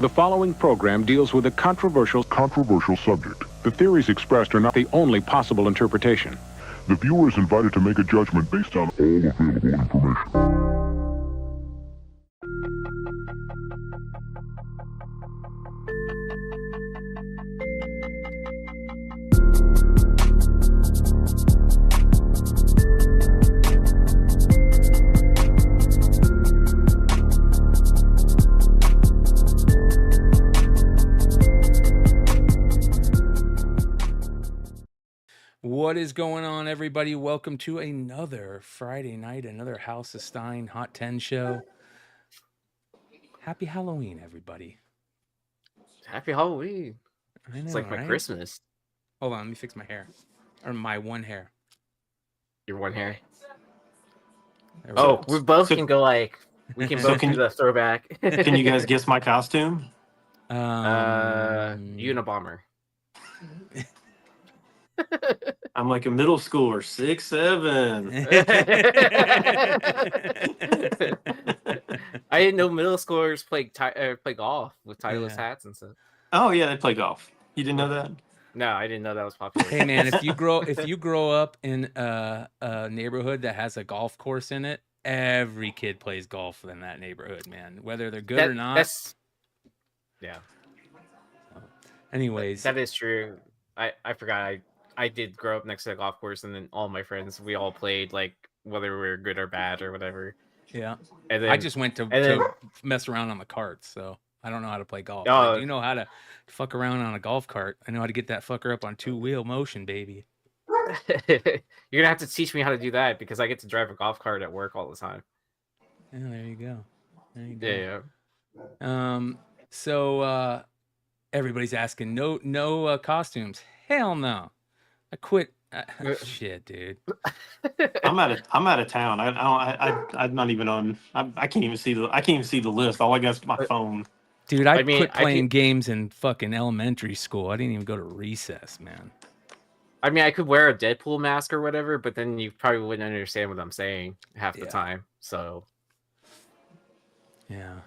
The following program deals with a controversial subject. The theories expressed are not the only possible interpretation. The viewer is invited to make a judgment based on all available information. What is going on, everybody? Welcome to another Friday night, another House of Stein Hot 10 show. Happy Halloween, everybody. Happy Halloween. I know, It's like my right? Christmas. Hold on, let me fix my hair. Or my one hair. Your one hair. There Oh, go. we both can go like, we can both do the throwback. Can you guys guess my costume? Unabomber. I'm like a middle schooler, 6'7". I didn't know middle schoolers play golf with Titleist hats and stuff. Oh yeah, they play golf. You didn't know that? No, I didn't know that was popular. Hey man, if you grow up in a neighborhood that has a golf course in it, every kid plays golf in that neighborhood, man. Whether they're good or not. Yeah. Anyways. That is true. I forgot I did grow up next to a golf course, and then all my friends, we all played, like, whether we were good or bad or whatever. Yeah. And then, I just went to mess around on the carts, so I don't know how to play golf. Oh, You know how to fuck around on a golf cart. I know how to get that fucker up on two-wheel motion, baby. You're gonna have to teach me how to do that, because I get to drive a golf cart at work all the time. Yeah, there you go. Yeah. So everybody's asking, no costumes. Hell no. I quit. Shit, dude. I'm out of town. I'm not even on. I can't even see the list. All I got is my phone. Dude, I quit playing games in fucking elementary school. I didn't even go to recess, man. I mean, I could wear a Deadpool mask or whatever, but then you probably wouldn't understand what I'm saying half the time. So, yeah.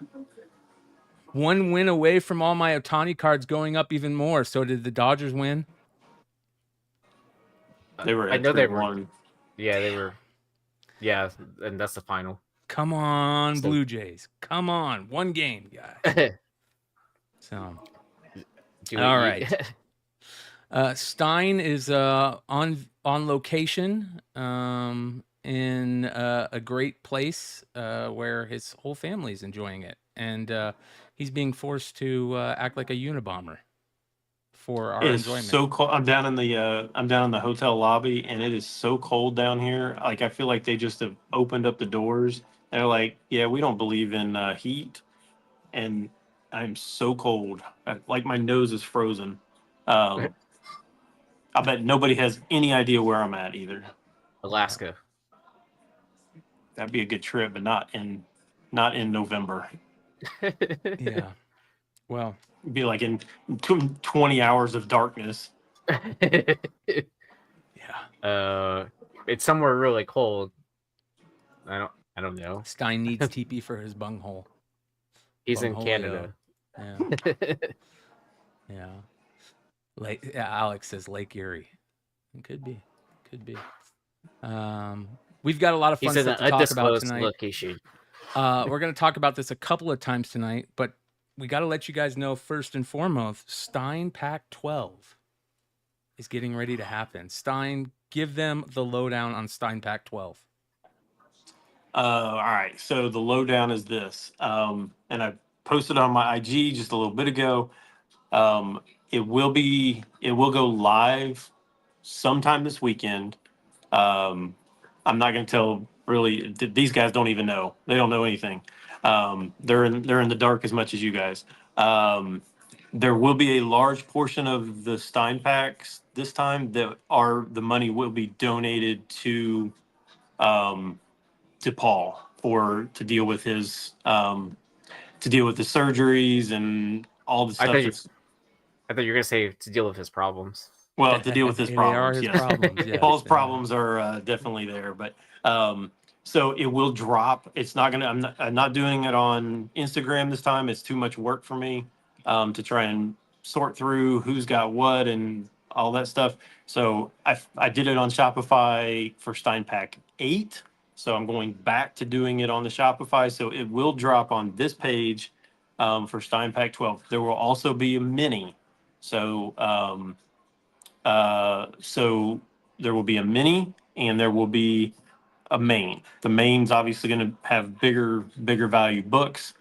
One win away from all my Ohtani cards going up even more. So did the Dodgers win? They were. I know they were. Yeah, they were. Yeah, and that's the final. Come on, Blue Jays. Come on. One game, guys. So, all right. Stein is on location in a great place where his whole family's enjoying it, and he's being forced to act like a Unabomber for our enjoyment. So cold. I'm down in the hotel lobby, and it is so cold down here. Like, I feel like they just have opened up the doors. They're like, yeah, we don't believe in heat, and I'm so cold. Like, my nose is frozen. I bet nobody has any idea where I'm at either. Alaska. That'd be a good trip, but not in November. Yeah. Well, it'd be like in 20 hours of darkness. Yeah. It's somewhere really cold. I don't know. Stein needs TP for his bunghole. He's in Canada. Yeah. Yeah. Alex says Lake Erie. It could be. We've got a lot of fun stuff to talk about tonight. Location. We're going to talk about this a couple of times tonight, but we got to let you guys know first and foremost, Stein Pack 12 is getting ready to happen. Stein, give them the lowdown on Stein Pack 12. All right. So the lowdown is this, and I posted on my IG just a little bit ago. It will go live sometime this weekend. I'm not going to tell. Really, these guys don't even know. They don't know anything. They're in the dark as much as you guys. There will be a large portion of the Stein packs this time that the money will be donated to Paul to deal with his surgeries and all the stuff. I thought you were gonna say to deal with his problems. Well, to deal with his problems, his problems, yes. Paul's problems are definitely there, but so it will drop. It's not gonna. I'm not doing it on Instagram this time. It's too much work for me. to try and sort through who's got what and all that stuff. So I did it on Shopify for SteinPack 8. So I'm going back to doing it on the Shopify. So it will drop on this page for SteinPack 12. There will also be a mini. So so there will be a mini and there will be a main. The main's obviously going to have bigger value books,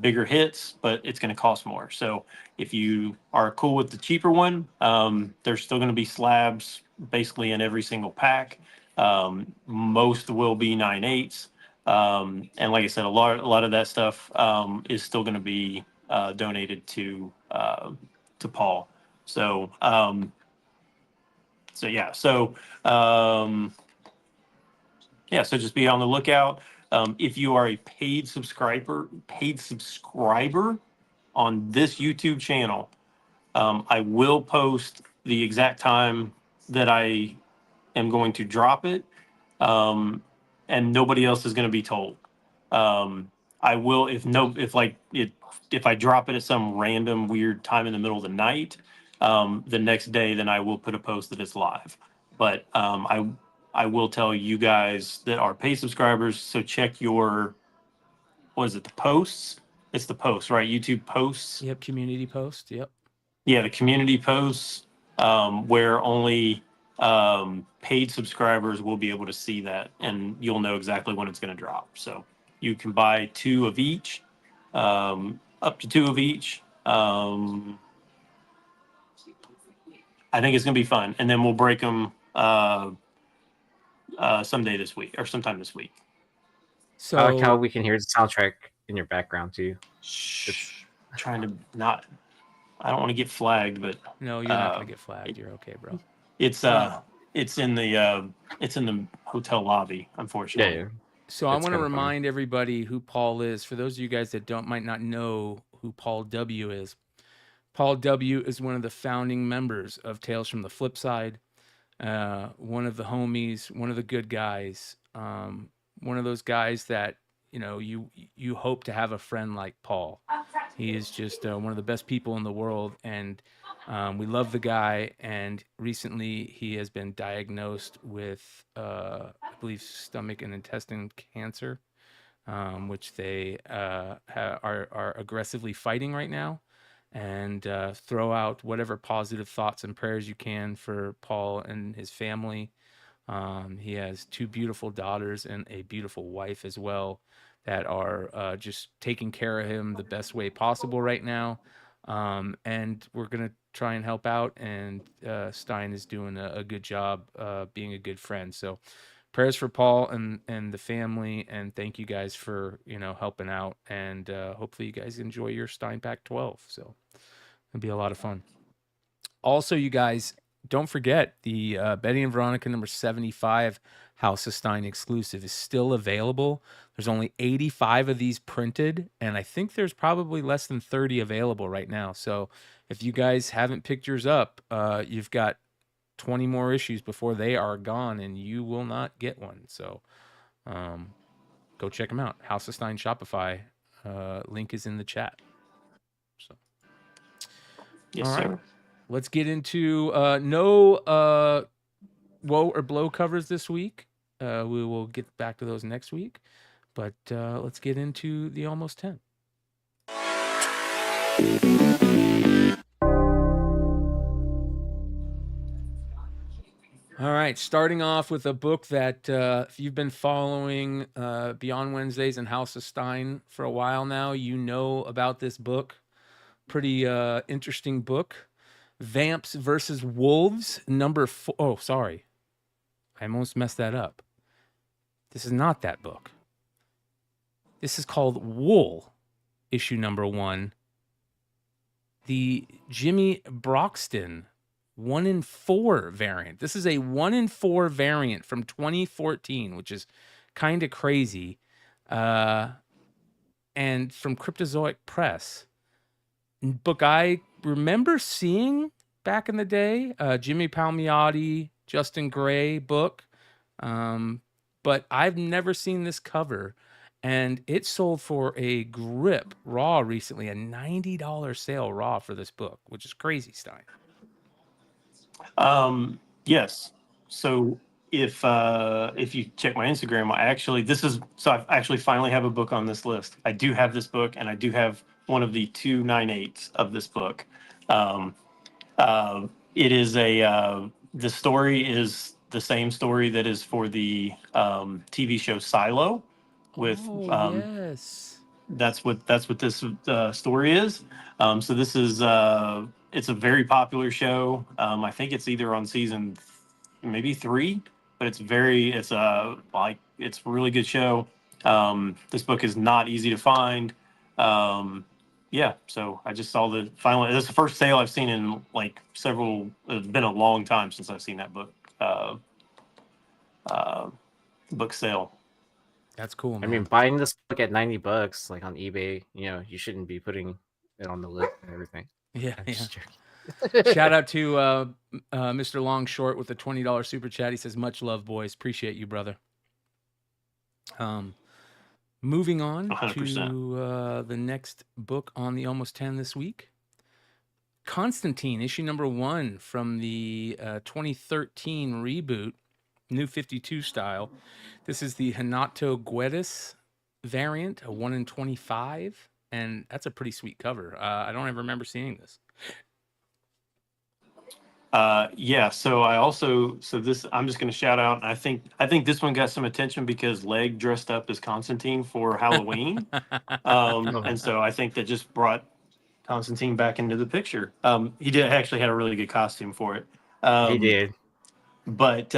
bigger hits, but it's going to cost more. So if you are cool with the cheaper one, there's still going to be slabs basically in every single pack. Most will be 9/8. And like I said, a lot of that stuff is still going to be donated to Paul. So yeah. So yeah, so just be on the lookout. If you are a paid subscriber on this YouTube channel, I will post the exact time that I am going to drop it, and nobody else is going to be told. I will if I drop it at some random weird time in the middle of the night, the next day, then I will put a post that it's live. But I will tell you guys that are paid subscribers. So check your, what is it? The posts. It's the posts, right? YouTube posts. Yep. Community post. Yep. Yeah, the community posts where only paid subscribers will be able to see that, and you'll know exactly when it's going to drop. So you can buy 2 of each, up to 2 of each. I think it's going to be fun, and then we'll break them someday this week or sometime this week. So I like how we can hear the soundtrack in your background too. Shh, trying to not. I don't want to get flagged, but no, you're not gonna get flagged. You're okay, bro. it's in the hotel lobby, unfortunately. Yeah. So I It's want to kinda remind everybody who Paul is. For those of you guys that might not know who Paul W is, Paul W is one of the founding members of Tales from the Flip Side. One of the homies, one of the good guys, one of those guys that you hope to have a friend like Paul. He is just one of the best people in the world, and we love the guy. And recently, he has been diagnosed with, I believe, stomach and intestine cancer, which they are aggressively fighting right now. And throw out whatever positive thoughts and prayers you can for Paul and his family. He has 2 beautiful daughters and a beautiful wife as well that are just taking care of him the best way possible right now. And we're going to try and help out. And Stein is doing a good job being a good friend. So prayers for Paul and the family. And thank you guys for, helping out. And hopefully you guys enjoy your SteinPack 12. So it'll be a lot of fun. Also, you guys, don't forget the Betty and Veronica number 75 House of Stein exclusive is still available. There's only 85 of these printed, and I think there's probably less than 30 available right now. So if you guys haven't picked yours up, you've got 20 more issues before they are gone, and you will not get one. So go check them out. House of Stein Shopify. Link is in the chat. So Yes, all right. sir. Let's get into no woe or blow covers this week. We will get back to those next week. But let's get into the Almost 10. All right, starting off with a book that if you've been following Beyond Wednesdays and House of Stein for a while now, you know about this book. Pretty interesting book. Vamps versus Wolves, number 4. Oh, sorry. I almost messed that up. This is not that book. This is called Wool, issue number 1. The Jimmy Broxton 1-in-4 variant. This is a 1-in-4 variant from 2014, which is kind of crazy. And from Cryptozoic Press. Book I remember seeing back in the day, Jimmy Palmiotti, Justin Gray book, but I've never seen this cover. And it sold for a grip raw recently, a $90 sale raw for this book, which is crazy, Stein. Yes. So if you check my Instagram, I actually finally have a book on this list. I do have this book, and I do have one of the 298s of this book. Um, it is the story is the same story that is for the TV show Silo. With Yes, that's what this story is. So this is it's a very popular show. I think it's either on season maybe 3, but it's it's a really good show. This book is not easy to find. Yeah, so I just saw the final. This is the first sale I've seen in like several. It's been a long time since I've seen that book book sale. that's cool, I man. mean, buying this book at $90, like on eBay, you shouldn't be putting it on the list and everything. Yeah, I'm yeah. just joking. Shout out to Mr. Long Short with the $20 super chat. He says, "Much love, boys. Appreciate you, brother." Moving on 100%. to the next book on the Almost 10 this week. Constantine, issue number 1 from the 2013 reboot, New 52 style. This is the Hanato Guedes variant, a 1 in 25, and that's a pretty sweet cover. I don't ever remember seeing this. Yeah, so this I'm just going to shout out. I think this one got some attention because Leg dressed up as Constantine for Halloween, and so I think that just brought Constantine back into the picture. He did actually had a really good costume for it. He did. But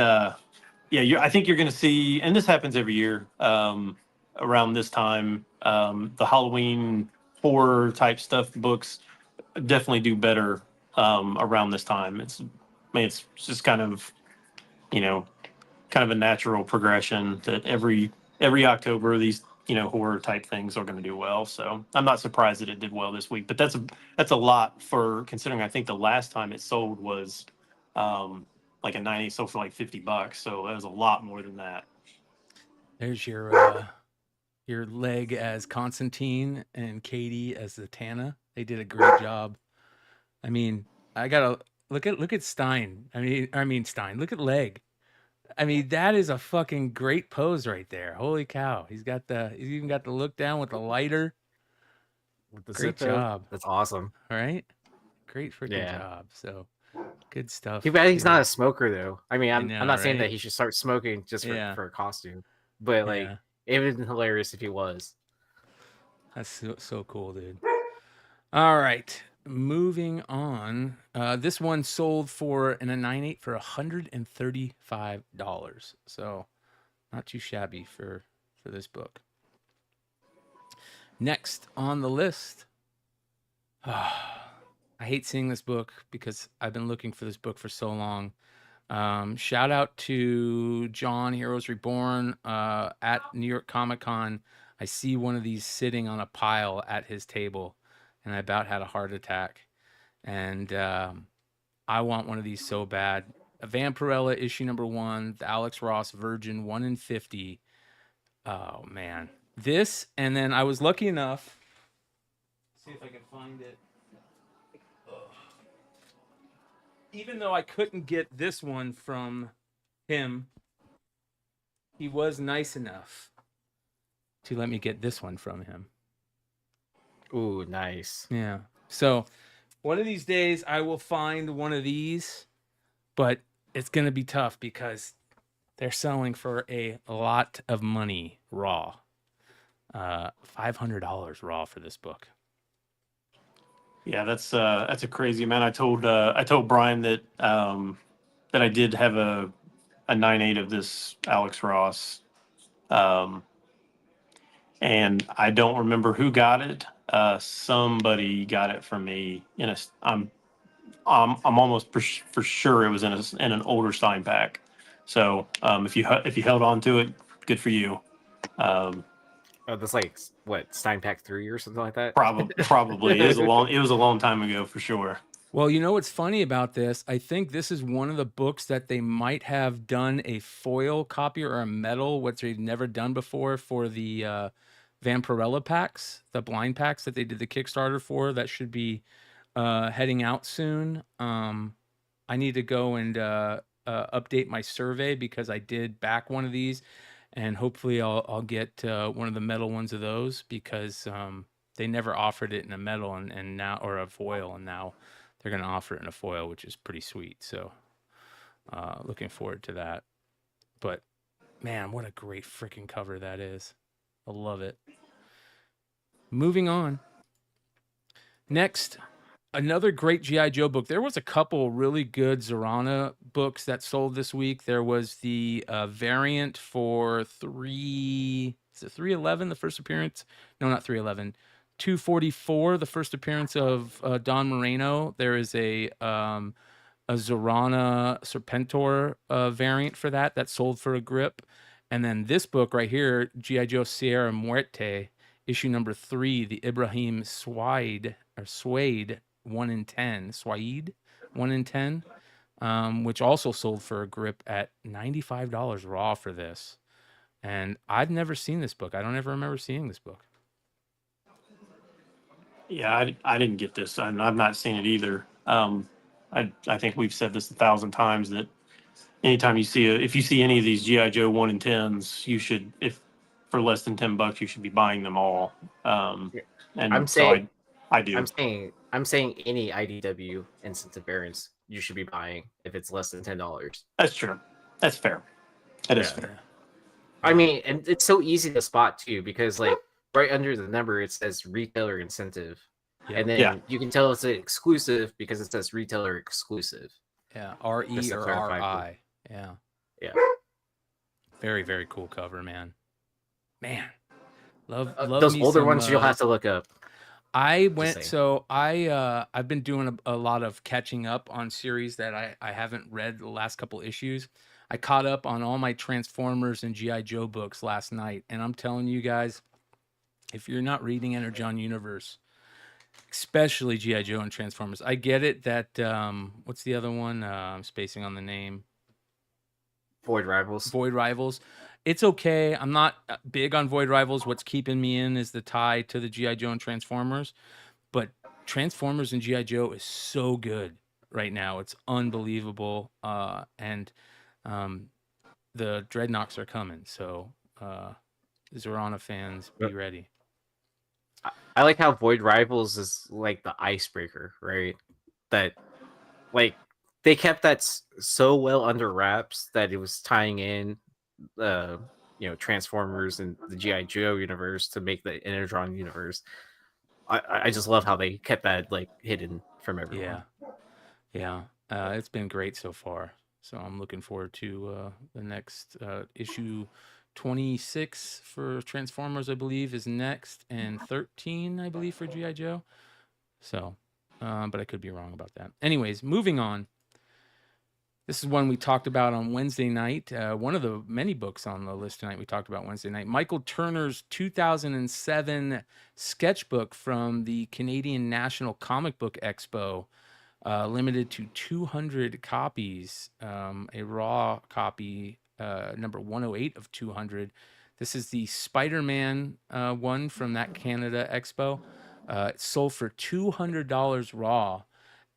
yeah, I think you're going to see, and this happens every year around this time. The Halloween horror type stuff books definitely do better around this time. It's just kind of a natural progression that every October these horror type things are going to do well. So I'm not surprised that it did well this week. But that's a lot for considering. I think the last time it sold was like a 90, sold for like $50. So that was a lot more than that. There's your Leg as Constantine and Katie as the Tana. They did a great job. I mean, I gotta look at Stein. I mean Stein. Look at Leg. I mean, that is a fucking great pose right there. Holy cow! He's even got the look down with the lighter. With the Great Zippo. job. That's awesome. All right, great freaking job. So good stuff. Too bad he's not a smoker though. I mean, I'm not saying right? that he should start smoking just for a costume, but like it would have been hilarious if he was. That's so cool, dude. All right. Moving on. This one sold for in a 9.8 for $135. So not too shabby for this book. Next on the list. I hate seeing this book because I've been looking for this book for so long. Shout out to John, Heroes Reborn, at New York Comic Con. I see one of these sitting on a pile at his table, and I about had a heart attack. And I want one of these so bad. A Vampirella issue number 1, the Alex Ross Virgin 1 in 50. Oh man, this, and then I was lucky enough. See if I can find it. Even though I couldn't get this one from him, he was nice enough to let me get this one from him. Ooh, nice. Yeah. So one of these days I will find one of these, but it's going to be tough because they're selling for a lot of money raw. $500 raw for this book. Yeah, that's a crazy amount. I told Brian that that I did have a 9.8 of this Alex Ross, and I don't remember who got it. Somebody got it from me I'm almost for sure it was in an older Stein pack. So if you held on to it, good for you. Oh, that's like what, Stein Pack 3 or something like that? Probably. It was a long time ago for sure. Well, you know what's funny about this? I think this is one of the books that they might have done a foil copy or a metal, which they've never done before, for the Vampirella packs, the blind packs that they did the Kickstarter for. That should be heading out soon. I need to go and update my survey because I did back one of these, and hopefully I'll get one of the metal ones of those because they never offered it in a metal and now, or a foil, and now they're going to offer it in a foil, which is pretty sweet. So looking forward to that. But man, what a great freaking cover that is. I love it. Moving on. Next, another great G.I. Joe book. There was a couple really good Zorana books that sold this week. There was the variant for 311, the first appearance? No, not 311. 244, the first appearance of Don Moreno. There is a Zorana Serpentor variant for that sold for a grip. And then this book right here, G.I. Joe Sierra Muerte, issue number 3, the Ibrahim Suede 1 in 10, Suede 1 in 10, which also sold for a grip at $95 raw for this. And I've never seen this book. I don't ever remember seeing this book. Yeah, I didn't get this, and I've not seen it either. I think we've said this 1,000 times that anytime you see if you see any of these GI Joe 1 in 10s, you should, if for less than $10, you should be buying them all. And I'm saying, I do. I'm saying any IDW incentive variants you should be buying if it's less than $10. That's true. That's fair. That is fair. I mean, and it's so easy to spot too because like right under the number it says retailer incentive, and then you can tell it's an exclusive because it says retailer exclusive. Yeah, RE or RI. Yeah. Very, very cool cover, man. Love those older ones you'll have to look up. I've been doing a lot of catching up on series that I haven't read the last couple issues. I caught up on all my Transformers and G.I. Joe books last night, and I'm telling you guys, if you're not reading Energon Universe, especially G.I. Joe and Transformers, I get it that what's the other one? I'm spacing on the name. Void Rivals. It's okay. I'm not big on Void Rivals. What's keeping me in is the tie to the G.I. Joe and Transformers. But Transformers and G.I. Joe is so good right now. It's unbelievable. And the Dreadnoks are coming. So Zorana fans, be ready. I like how Void Rivals is like the icebreaker, right? That like they kept that so well under wraps that it was tying in Transformers and the G.I. Joe universe to make the Energon universe. I just love how they kept that like hidden from everyone. Yeah. It's been great so far. So I'm looking forward to the next issue. 26 for Transformers, I believe, is next, and 13, I believe, for G.I. Joe. So, but I could be wrong about that. Anyways, moving on. This is one we talked about on Wednesday night. One of the many books on the list tonight we talked about Wednesday night. Michael Turner's 2007 sketchbook from the Canadian National Comic Book Expo, limited to 200 copies, a raw copy, number 108 of 200. This is the Spider-Man one from that Canada Expo. It sold for $200 raw.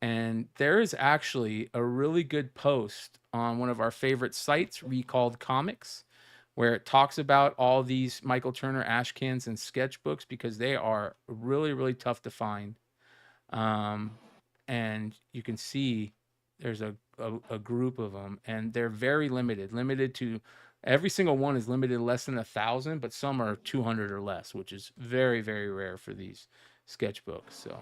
And there is actually a really good post on one of our favorite sites, Recalled Comics, where it talks about all these Michael Turner ash cans and sketchbooks because they are really, really tough to find. And you can see there's a group of them, and they're very limited to every single one is limited to less than 1,000, but some are 200 or less, which is very, very rare for these sketchbooks. So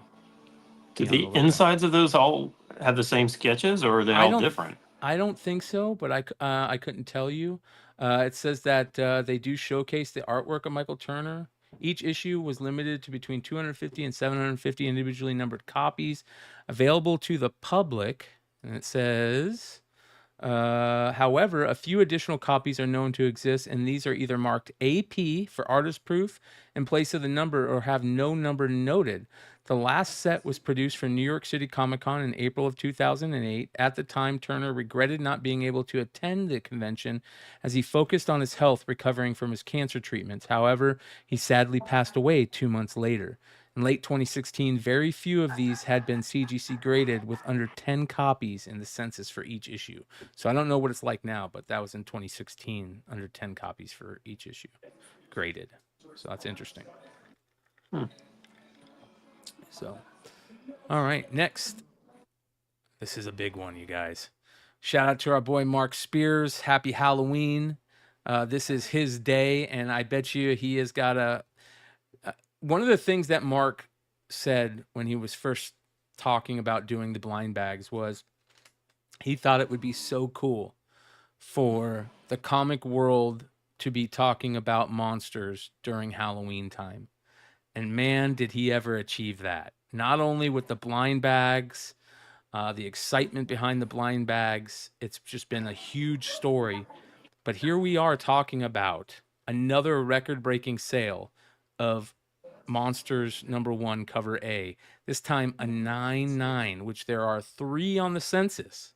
do the insides of those all have the same sketches, or are they all different? I don't think so, but I couldn't tell you. It says that they do showcase the artwork of Michael Turner. Each issue was limited to between 250 and 750 individually numbered copies available to the public. And it says, however, a few additional copies are known to exist, and these are either marked AP for artist proof in place of the number or have no number noted. The last set was produced for New York City Comic Con in April of 2008. At the time, Turner regretted not being able to attend the convention as he focused on his health recovering from his cancer treatments. However, he sadly passed away 2 months later. In late 2016, very few of these had been CGC graded with under 10 copies in the census for each issue. So I don't know what it's like now, but that was in 2016, under 10 copies for each issue graded. So that's interesting. So, all right, next. This is a big one, you guys. Shout out to our boy Mark Spears. Happy Halloween. This is his day, and I bet you he has got one of the things that Mark said when he was first talking about doing the blind bags was he thought it would be so cool for the comic world to be talking about monsters during Halloween time. And man, did he ever achieve that. Not only with the blind bags, the excitement behind the blind bags, it's just been a huge story. But here we are talking about another record-breaking sale of Monsters #1 cover A. This time a 9.9, which there are 3 on the census,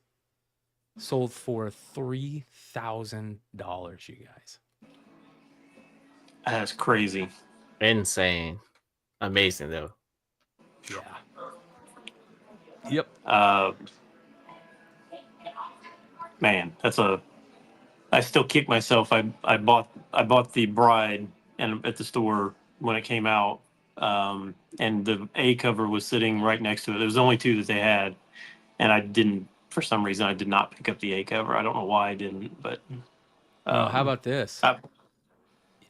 sold for $3,000, you guys. That's crazy. Insane. Amazing, though. Yeah. Yep. Man, I still kick myself. I bought the Bride and at the store when it came out, and the A cover was sitting right next to it. There was only 2 that they had, and I didn't. For some reason, I did not pick up the A cover. I don't know why I didn't, but. How about this?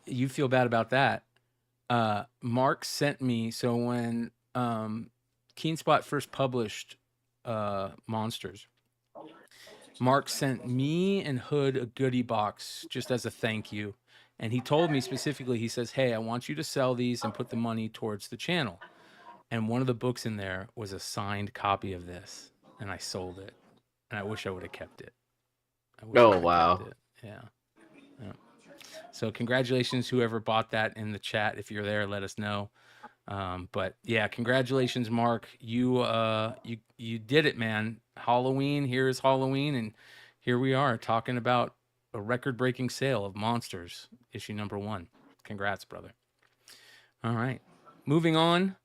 You feel bad about that. Mark sent me, so when Keenspot first published Monsters, Mark sent me and Hood a goodie box just as a thank you. And he told me specifically, he says, hey, I want you to sell these and put the money towards the channel. And one of the books in there was a signed copy of this. And I sold it. And I wish I would have kept it. Oh, wow. Yeah. So congratulations, whoever bought that in the chat. If you're there, let us know. But yeah, congratulations, Mark. You did it, man. Halloween, here is Halloween, and here we are talking about a record-breaking sale of Monsters, issue #1. Congrats, brother. All right. Moving on.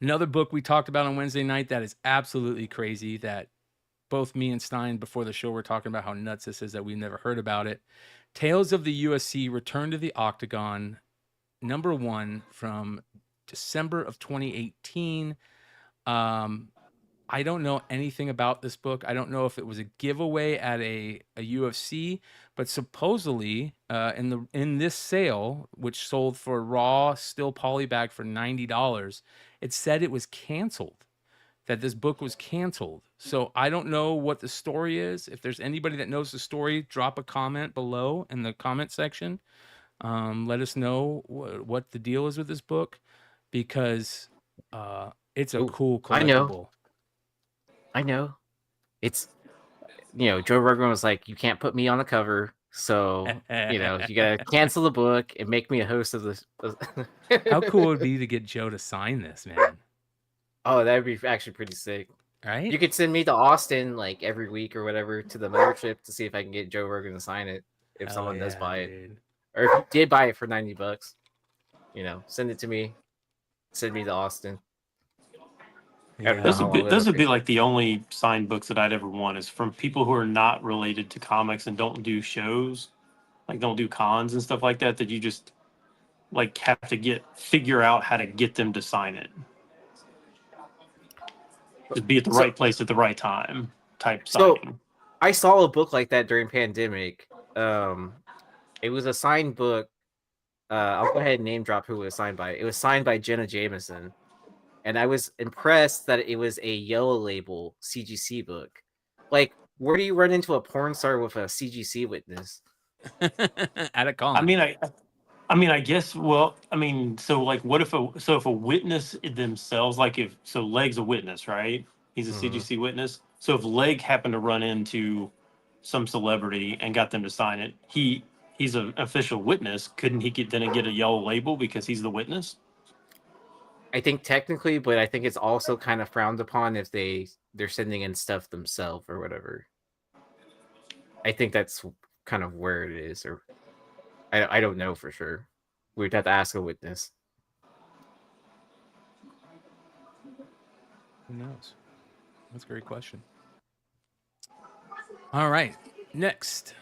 Another book we talked about on Wednesday night that is absolutely crazy, that both me and Stein before the show were talking about how nuts this is, that we've never heard about it. Tales of the USC Return to the Octagon, #1 from December of 2018. I don't know anything about this book. I don't know if it was a giveaway at a UFC, but supposedly in this sale, which sold for raw still polybag for $90, it said it was canceled, that this book was canceled. So I don't know what the story is. If there's anybody that knows the story, drop a comment below in the comment section. Let us know what the deal is with this book, because it's a cool collectible. I know. It's, Joe Rogan was like, you can't put me on the cover. So, you got to cancel the book and make me a host of this. How cool would it be to get Joe to sign this, man? Oh, that would be actually pretty sick. Right? You could send me to Austin like every week or whatever to the mothership to see if I can get Joe Rogan to sign it if someone does buy it. Dude. Or if you did buy it for $90, send it to me. Send me to Austin. Yeah. Those would be like the only signed books that I'd ever want, is from people who are not related to comics and don't do shows, like don't do cons and stuff like that, that you just like have to figure out how to get them to sign it. Just be at the right place at the right time type signing. So I saw a book like that during pandemic. It was a signed book. I'll go ahead and name drop who it was signed by. It was signed by Jenna Jameson. And I was impressed that it was a yellow label CGC book. Like, where do you run into a porn star with a CGC witness? At a con. I mean, I guess. Well, I mean, so like, what if a witness themselves, like Leg's a witness, right? He's a CGC witness. So if Leg happened to run into some celebrity and got them to sign it, he's an official witness. Couldn't he get a yellow label because he's the witness? I think technically, but I think it's also kind of frowned upon if they're sending in stuff themselves or whatever. I think that's kind of where it is, or I don't know for sure. We'd have to ask a witness. Who knows? That's a great question. All right, next,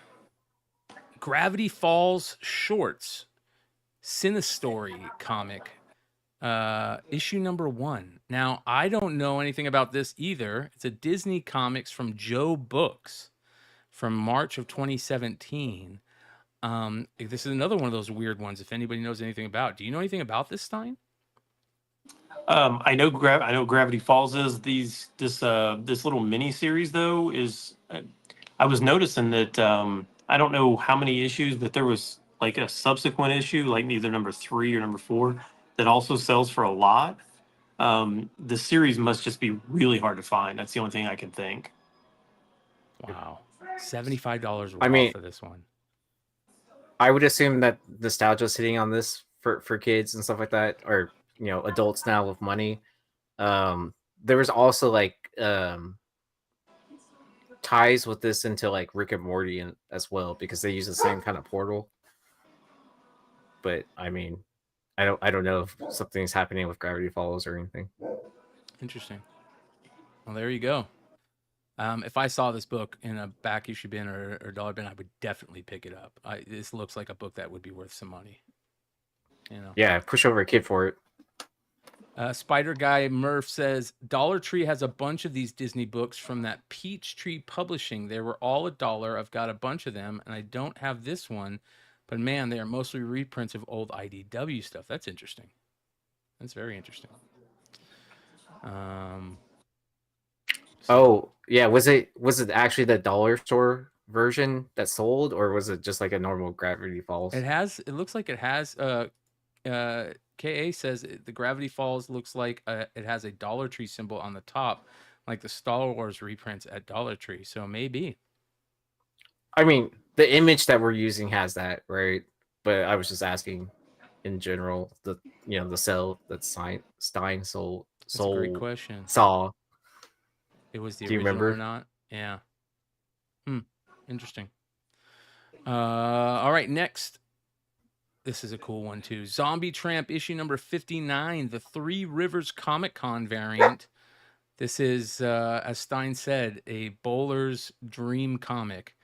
Gravity Falls Shorts, Cinestory comic, issue number 1. Now, I don't know anything about this either. It's a Disney Comics from Joe Books from March of 2017. This is another one of those weird ones. If anybody knows anything about, do you know anything about this, Stein? I know Gravity Falls is this little mini series though is. I was noticing that I don't know how many issues, but there was like a subsequent issue, like either number 3 or number 4, that also sells for a lot. The series must just be really hard to find. That's the only thing I can think. Wow, $75 I mean, for this one. I would assume that nostalgia's hitting on this for kids and stuff like that, or adults now with money. There was also like ties with this into like Rick and Morty as well, because they use the same kind of portal. But I mean, I don't know if something's happening with Gravity Falls or anything. Interesting. Well, there you go. If I saw this book in a back issue bin or dollar bin, I would definitely pick it up. This looks like a book that would be worth some money. Yeah, push over a kid for it. Spider Guy Murph says Dollar Tree has a bunch of these Disney books from that Peachtree Publishing. They were all $1. I've got a bunch of them, and I don't have this one, but man, they are mostly reprints of old IDW stuff. That's interesting. That's very interesting. Oh yeah, was it actually the dollar store version that sold, or was it just like a normal Gravity Falls? It looks like it has. KA says the Gravity Falls looks like it has a Dollar Tree symbol on the top, like the Star Wars reprints at Dollar Tree. So maybe. I mean, the image that we're using has that, right? But I was just asking, in general, the cell that Stein sold. That's a great question. Saw. It was the Do you original remember? or not? Yeah. Interesting. All right, next. This is a cool one too. Zombie Tramp issue number 59, the Three Rivers Comic Con variant. This is, as Stein said, a bowler's dream comic.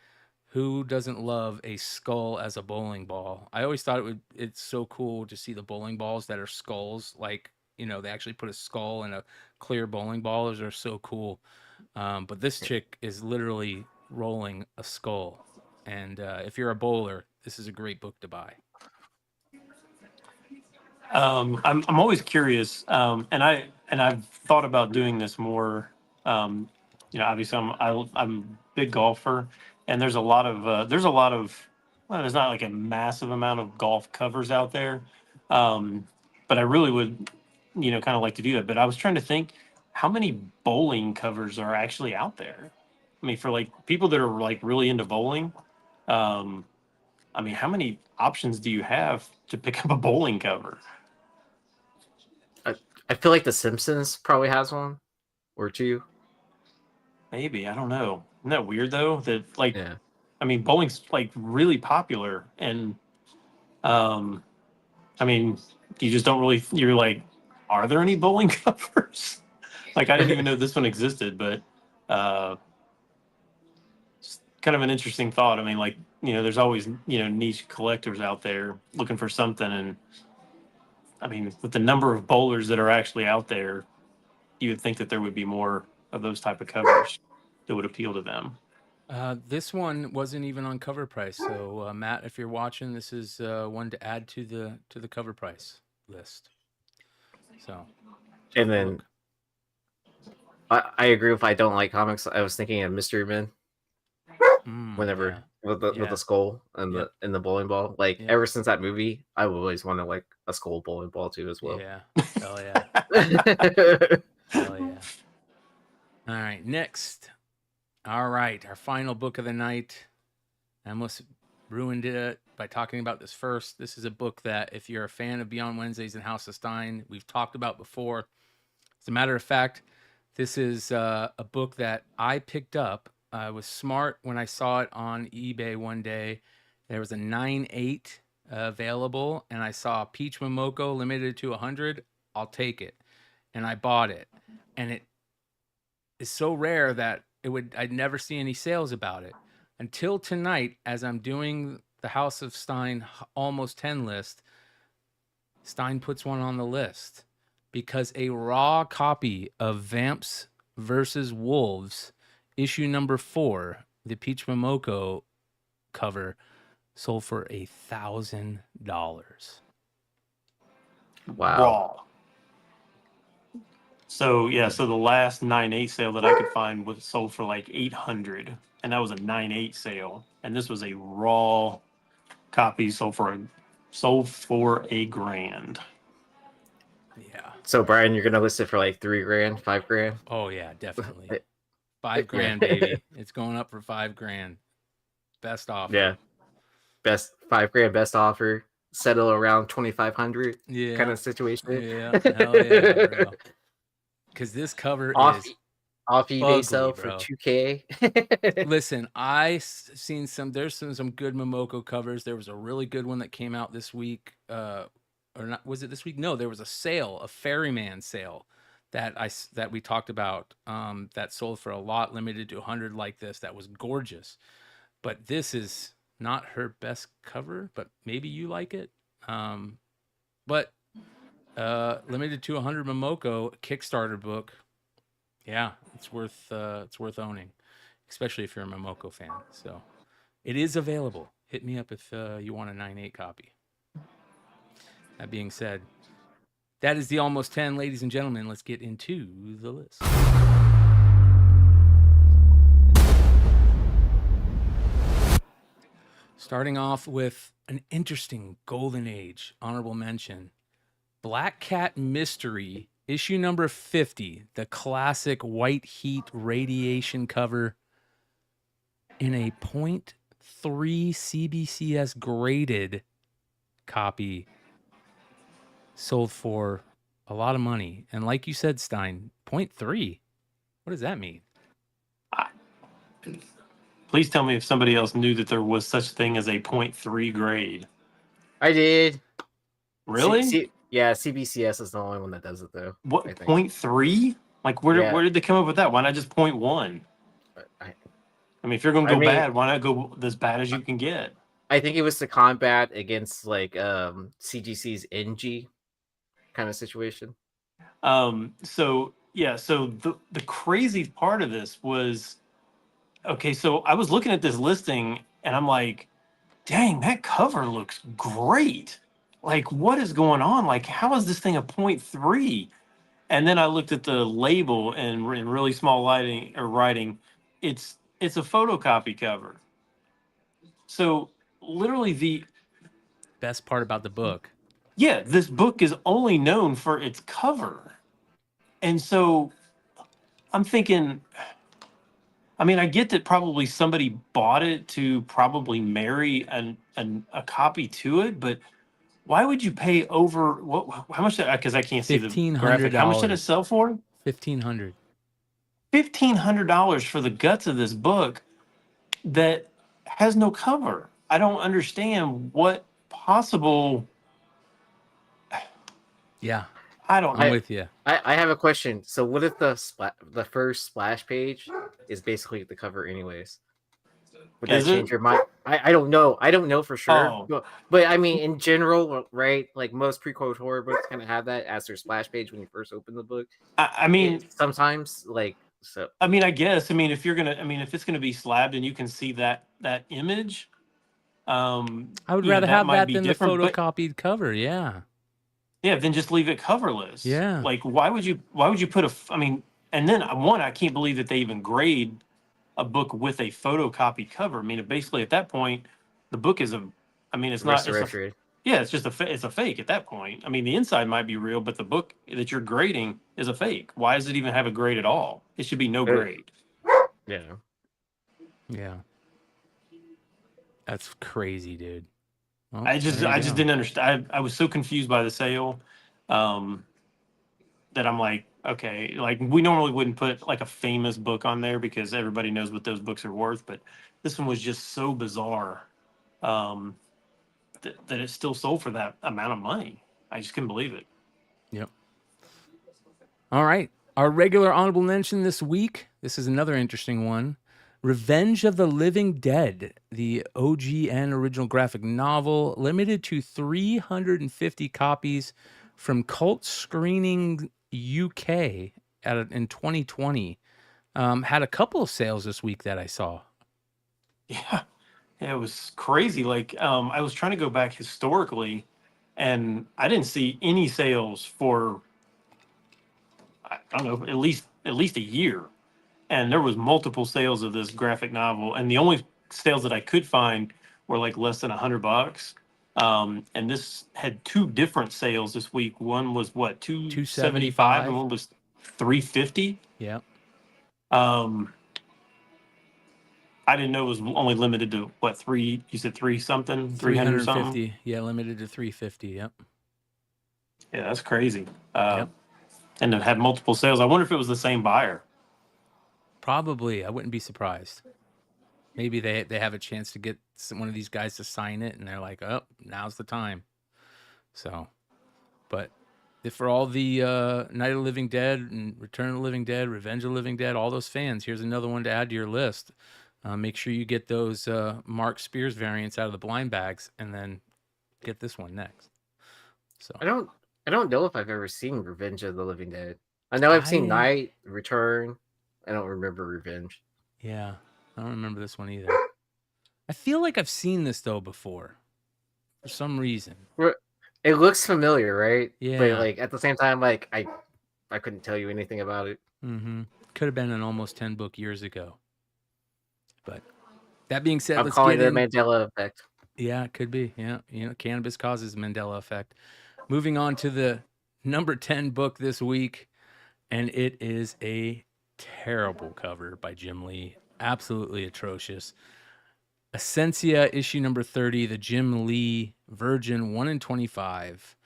Who doesn't love a skull as a bowling ball? I always thought it's so cool to see the bowling balls that are skulls. Like, they actually put a skull in a clear bowling ball. Those are so cool. But this chick is literally rolling a skull. And if you're a bowler, this is a great book to buy. I'm always curious, and I've thought about doing this more. Obviously I'm a big golfer, and there's a lot of well, there's not like a massive amount of golf covers out there, but I really would kind of like to do that. But I was trying to think, how many bowling covers are actually out there? I mean, for like people that are like really into bowling, I mean, how many options do you have to pick up a bowling cover? I feel like The Simpsons probably has one or two. Maybe, I don't know. Isn't that weird though? That like, Yeah. I mean, bowling's like really popular, and I mean, you just don't really. You're like, are there any bowling covers? Like, I didn't even know this one existed, but it's kind of an interesting thought. I mean, like, there's always niche collectors out there looking for something, and I mean, with the number of bowlers that are actually out there, you would think that there would be more of those type of covers that would appeal to them. This one wasn't even on cover price. So Matt, if you're watching, this is one to add to the cover price list. So, and then I agree with I don't like comics. I was thinking of Mystery Men. Whenever with the skull and the bowling ball, like ever since that movie, I always wanted like a skull bowling ball too as well. Yeah, hell yeah, hell yeah. All right, next. All right, our final book of the night. I almost ruined it by talking about this first. This is a book that if you're a fan of Beyond Wednesdays and House of Stein, we've talked about before. As a matter of fact, this is a book that I picked up. I was smart when I saw it on eBay one day. There was a 9.8 available, and I saw Peach Momoko limited to 100. I'll take it. And I bought it. And it is so rare that I'd never see any sales about it. Until tonight, as I'm doing the House of Stein Almost 10 list, Stein puts one on the list because a raw copy of Vamps versus Wolves, issue number 4, the Peach Momoko cover, sold for $1,000. Wow. Raw. So yeah, so the last 9.8 sale that I could find was sold for like 800, and that was a 9.8 sale, and this was a raw copy sold for $1,000. Yeah. So Brian, you're gonna list it for like $3,000, $5,000? Oh yeah, definitely. $5,000, baby. It's going up for $5,000. Best offer. Yeah. Best $5,000 best offer. Settle around 2,500 kind of situation. Yeah. Hell yeah, bro. Because this cover is off eBay ugly, sell bro. for $2,000. Listen, seen there's some good Momoko covers. There was a really good one that came out this week. Or not, was it this week? No, there was a sale, a Ferryman sale that we talked about, that sold for a lot, limited to 100 like this. That was gorgeous. But this is not her best cover, but maybe you like it. But limited to 100 Momoko Kickstarter book. Yeah, it's worth owning, especially if you're a Momoko fan. So it is available. Hit me up if you want a 9.8 copy. That being said, that is the Almost 10, ladies and gentlemen. Let's get into the list. Starting off with an interesting golden age honorable mention. Black Cat Mystery, issue number 50, the classic white heat radiation cover in a 0.3 CBCS graded copy, sold for a lot of money. And like you said, Stein, 0.3. What does that mean? Please tell me if somebody else knew that there was such thing as a 0.3 grade. I did. Really? Yeah, CBCS is the only one that does it though. What, 0.3? Like where did they come up with that? Why not just 0.1? I mean, if you're gonna go bad, why not go as bad as you can get? I think it was to combat against like CGC's NG kind of situation. So the crazy part of this was, okay, so I was looking at this listing and I'm like, dang, that cover looks great. Like, what is going on? Like, how is this thing a 0.3? And then I looked at the label and in really small writing, it's a photocopy cover. So literally the best part about the book. Yeah, this book is only known for its cover. And so I'm thinking, I mean, I get that probably somebody bought it to probably marry a copy to it, but why would you pay over how much? Because I can't see the graphic. How much did it sell for? $1,500. $1,500 for the guts of this book that has no cover. I don't understand what possible. Yeah, I'm with you. I have a question. So what if the first splash page is basically the cover anyways? Would that change your mind? I don't know. I don't know for sure. Oh. But I mean, in general, right? Like most pre-quote horror books kind of have that as their splash page when you first open the book. I mean, sometimes like so. I mean, I guess. I mean, if it's gonna be slabbed and you can see that image, I would rather have that than the photocopied cover. Yeah. Yeah, then just leave it coverless. Yeah. Like, why would you put and then I can't believe that they even grade a book with a photocopy cover. I mean, basically at that point, the book is it's not. It's just it's a fake at that point. I mean, the inside might be real, but the book that you're grading is a fake. Why does it even have a grade at all? It should be no grade. Yeah. Yeah. That's crazy, dude. Well, I just didn't understand. I was so confused by the sale, that I'm like, okay, like we normally wouldn't put like a famous book on there because everybody knows what those books are worth, but this one was just so bizarre, um, that it still sold for that amount of money. I just couldn't believe it. Yep. All right. Our regular honorable mention this week. This is another interesting one. Revenge of the Living Dead, the OGN original graphic novel, limited to 350 copies from Cult Screening UK in 2020. Had a couple of sales this week that I saw. Yeah, it was crazy. Like, I was trying to go back historically, and I didn't see any sales for, I don't know, at least a year. And there was multiple sales of this graphic novel, and the only sales that I could find were like less than $100. And this had two different sales this week. One was what, 275, and one was 350. Yeah. I didn't know it was only limited to what, three? You said three something, 300 something. Yeah, limited to 350. Yep. Yeah, that's crazy. Yep. And it had multiple sales. I wonder if it was the same buyer. Probably. I wouldn't be surprised. Maybe they have a chance to get one of these guys to sign it, and they're like, oh, now's the time. So, but for all the Night of the Living Dead and Return of the Living Dead, Revenge of the Living Dead, all those fans, here's another one to add to your list. Make sure you get those Mark Spears variants out of the blind bags, and then get this one next. So I don't know if I've ever seen Revenge of the Living Dead. I know I've seen Night, Return. I don't remember Revenge. Yeah, I don't remember this one either. I feel like I've seen this though before, for some reason. It looks familiar, right? Yeah. But like at the same time, like I couldn't tell you anything about it. Mm-hmm. Could have been an almost 10 book years ago. But that being said, I'm let's calling get it the Mandela effect. Yeah, it could be. Yeah, cannabis causes Mandela effect. Moving on to the number 10 book this week, and it is a terrible cover by Jim Lee. Absolutely atrocious. Essentia issue number 30, the Jim Lee Virgin 1 in 25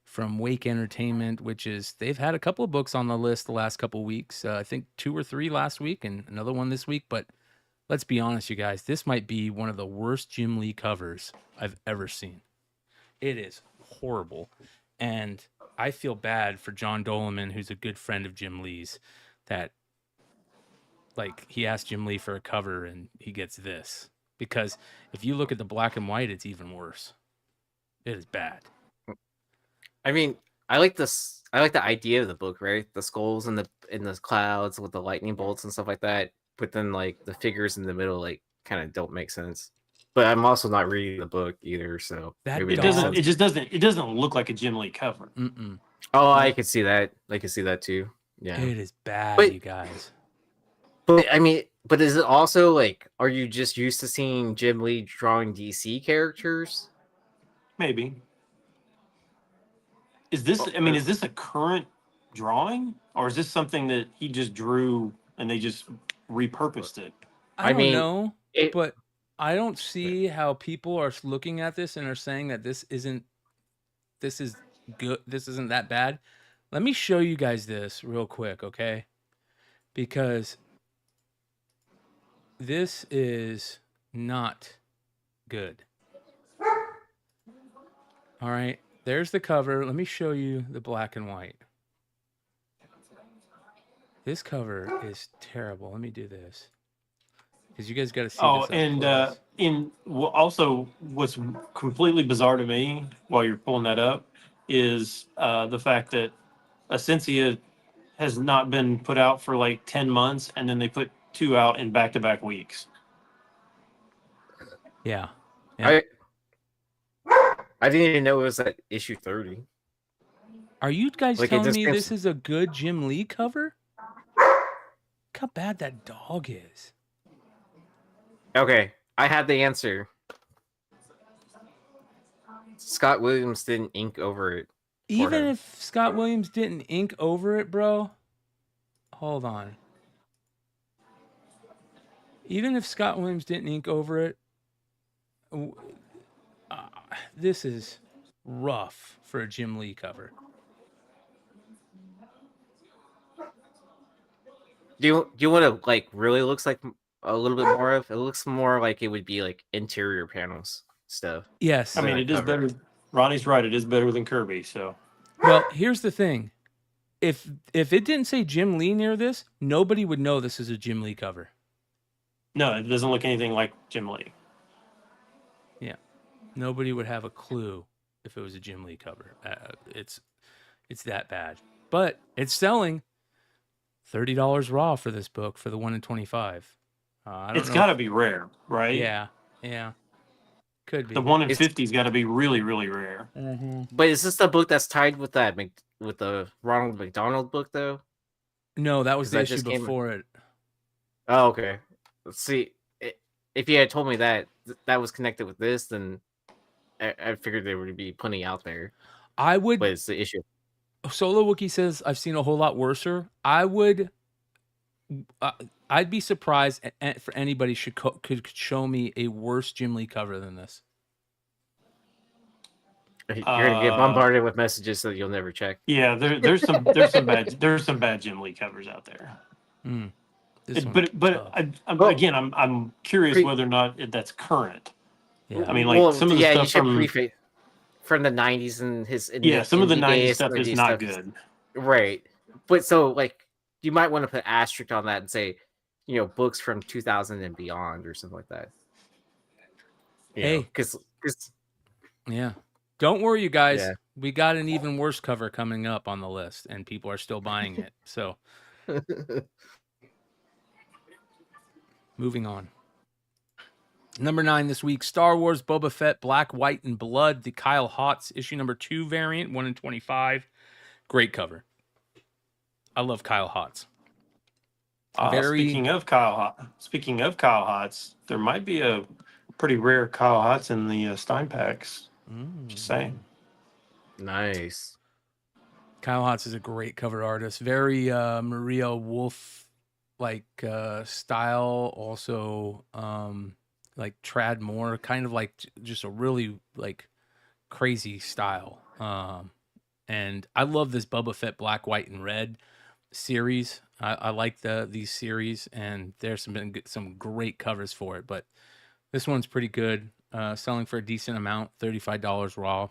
from Wake Entertainment, which is, they've had a couple of books on the list the last couple of weeks. I think 2 or 3 last week and another one this week. But let's be honest, you guys, this might be one of the worst Jim Lee covers I've ever seen. It is horrible. And I feel bad for John Doleman, who's a good friend of Jim Lee's, that like he asked Jim Lee for a cover and he gets this. Because if you look at the black and white, it's even worse. It is bad. I mean, I like this. I like the idea of the book, right? The skulls in the clouds with the lightning bolts and stuff like that. But then like the figures in the middle, like kind of don't make sense. But I'm also not reading the book either, so it doesn't look like a Jim Lee cover. Mm-mm. Oh, I could see that. I could see that too. Yeah, it is bad, you guys. But I mean, but is it also like, are you just used to seeing Jim Lee drawing DC characters? Maybe. Is this? I mean, is this a current drawing, or is this something that he just drew and they just repurposed it? I don't know, but I don't see how people are looking at this and are saying that this is good. This isn't that bad. Let me show you guys this real quick, okay? Because this is not good. All right, there's the cover. Let me show you the black and white. this cover is terrible. Let me do this because you guys got to see. Oh, this and also what's completely bizarre to me while you're pulling that up is the fact that Essentia has not been put out for like 10 months, and then they put 2 out in back-to-back weeks. Yeah. I didn't even know it was at issue 30. Are you guys telling me this is a good Jim Lee cover? Look how bad that dog is. Okay, I had the answer. Scott Williams didn't ink over it. Even if Scott Williams didn't ink over it, bro. Hold on. Even if Scott Williams didn't ink over it, this is rough for a Jim Lee cover. Do you want to like really looks like a little bit more of? It looks more like it would be like interior panels stuff. Yes. I mean, it is better. Ronnie's right. It is better than Kirby. So, well, here's the thing: if it didn't say Jim Lee near this, nobody would know this is a Jim Lee cover. No, it doesn't look anything like Jim Lee. Yeah, nobody would have a clue if it was a Jim Lee cover. It's that bad, but it's selling $30 raw for this book for the 1 in 25. It's got to be rare, right? Yeah, could be. The 1 in 50's got to be really, really rare. Mm-hmm. But is this the book that's tied with that with the Ronald McDonald book though? No, that was the issue before it. Oh, okay. Let's see. If you had told me that was connected with this, then I figured there would be plenty out there. I would. But it's the issue. Solo Wookie says, I've seen a whole lot worser. I'd be surprised for anybody could show me a worse Jim Lee cover than this. You're gonna get bombarded with messages that you'll never check. Yeah, there's some bad Jim Lee covers out there. I'm curious whether or not that's current. Yeah. I mean, like some of the stuff from the 90s and his some of the 90s stuff is not good, right? But so like you might want to put asterisk on that and say, books from 2000 and beyond or something like that. Because yeah, don't worry, you guys. Yeah. We got an even worse cover coming up on the list, and people are still buying it. So, moving on. Number 9 this week, Star Wars Boba Fett Black, White, and Blood, the Kyle Hotz issue number 2 variant, 1 in 25. Great cover. I love Kyle Hotz. Speaking of Kyle Hotz, there might be a pretty rare Kyle Hotz in the Stein packs. Just saying. Nice. Kyle Hotz is a great cover artist. Very Maria Wolf like style. Also, like Trad Moore, kind of like just a really like crazy style. And I love this Boba Fett Black, White, and Red series. I like these series, and there's some great covers for it. But this one's pretty good. Selling for a decent amount, $35 raw.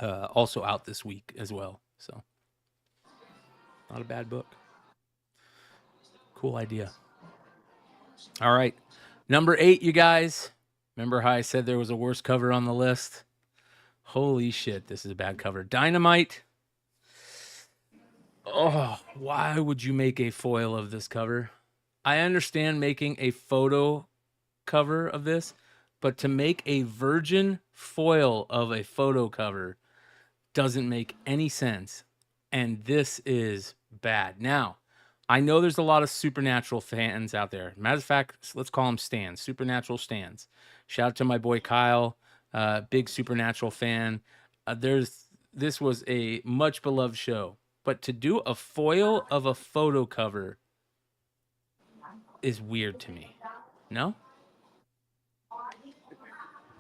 Also out this week as well. So not a bad book. Cool idea. All right. Number 8, you guys. Remember how I said there was a worse cover on the list? Holy shit, this is a bad cover. Dynamite. Oh, why would you make a foil of this cover? I understand making a photo cover of this, but to make a virgin foil of a photo cover doesn't make any sense. And this is bad. Now, I know there's a lot of Supernatural fans out there. Matter of fact, let's call them stans, Supernatural stans. Shout out to my boy Kyle, big Supernatural fan. This was a much beloved show, but to do a foil of a photo cover is weird to me. No?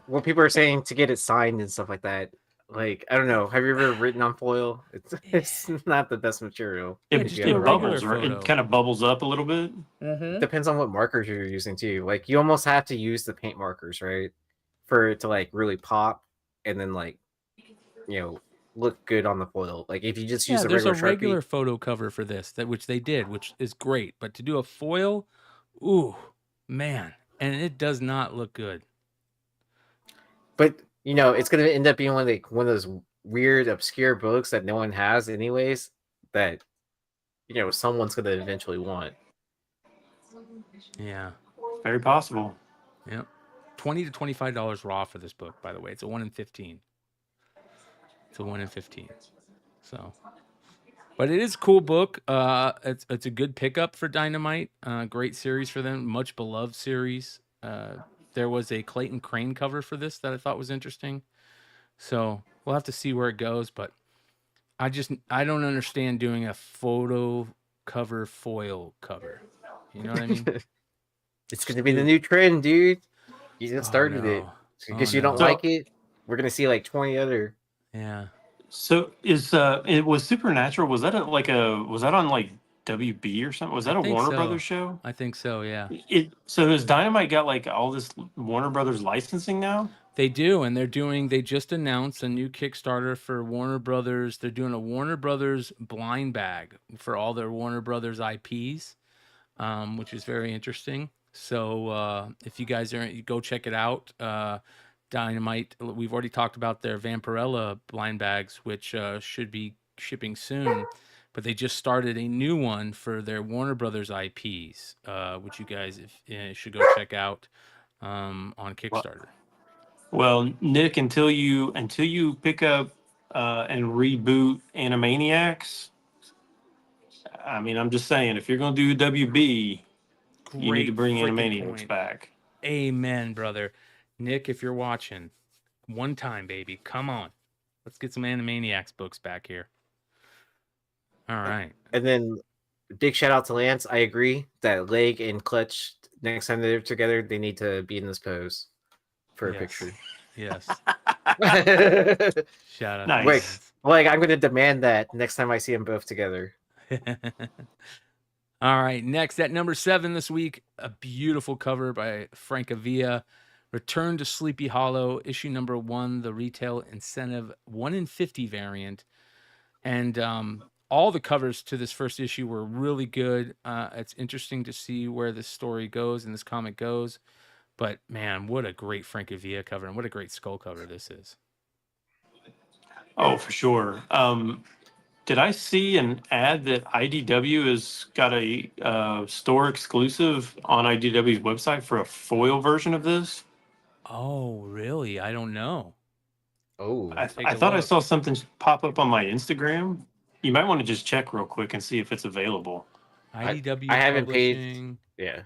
Well, people are saying to get it signed and stuff like that. Like, I don't know. Have you ever written on foil? It's not the best material. It bubbles, right? It kind of bubbles up a little bit. Mm-hmm. Depends on what markers you're using too. Like, you almost have to use the paint markers, right, for it to like really pop and then like, look good on the foil. Like if you just use there's a regular photo cover for this, which they did, which is great. But to do a foil, ooh, man, and it does not look good. But it's going to end up being one of those weird, obscure books that no one has anyways, that, someone's going to eventually want. Yeah. Very possible. Yep. $20 to $25 raw for this book, by the way. It's a 1 in 15. It's a 1 in 15. So, but it is a cool book. It's a good pickup for Dynamite. Great series for them. Much beloved series. There was a Clayton Crane cover for this that I thought was interesting. So we'll have to see where it goes, but I don't understand doing a photo cover foil cover. You know what I mean? It's going to be the new trend, dude. You just started it. because you don't like it, we're gonna see like 20 other. Yeah. So it was Supernatural? Was that was that on like WB or something? Was that a Warner Brothers show? I think so. Yeah. So has Dynamite got like all this Warner Brothers licensing now? They do, and they just announced a new Kickstarter for Warner Brothers. They're doing a Warner Brothers blind bag for all their Warner Brothers IPs, which is very interesting. So if you guys are, go check it out. Dynamite, we've already talked about their Vampirella blind bags, which should be shipping soon. But they just started a new one for their Warner Brothers IPs, which you guys should go check out on Kickstarter. Well, Nick, until you pick up and reboot Animaniacs, I mean, I'm just saying, if you're going to do WB, you need to bring Animaniacs back. Amen, brother. Nick, if you're watching, one time, baby, come on. Let's get some Animaniacs books back here. All right. And then big shout out to Lance. I agree that Leg and Clutch, next time they're together, they need to be in this pose for a picture. Yes. Shout out. Nice. Wait, like I'm going to demand that next time I see them both together. All right. Next, at number 7 this week, a beautiful cover by Francavilla. Return to Sleepy Hollow, issue number 1, the retail incentive 1 in 50 variant. And all the covers to this first issue were really good. It's interesting to see where this story goes and this comic goes. But man, what a great Francavilla cover, and what a great skull cover this is. Oh, for sure. Did I see an ad that IDW has got a store exclusive on IDW's website for a foil version of this? Oh, really? I don't know. Oh, I thought I saw something pop up on my Instagram. You might want to just check real quick and see if it's available. IDW I haven't Publishing. paid. Yeah.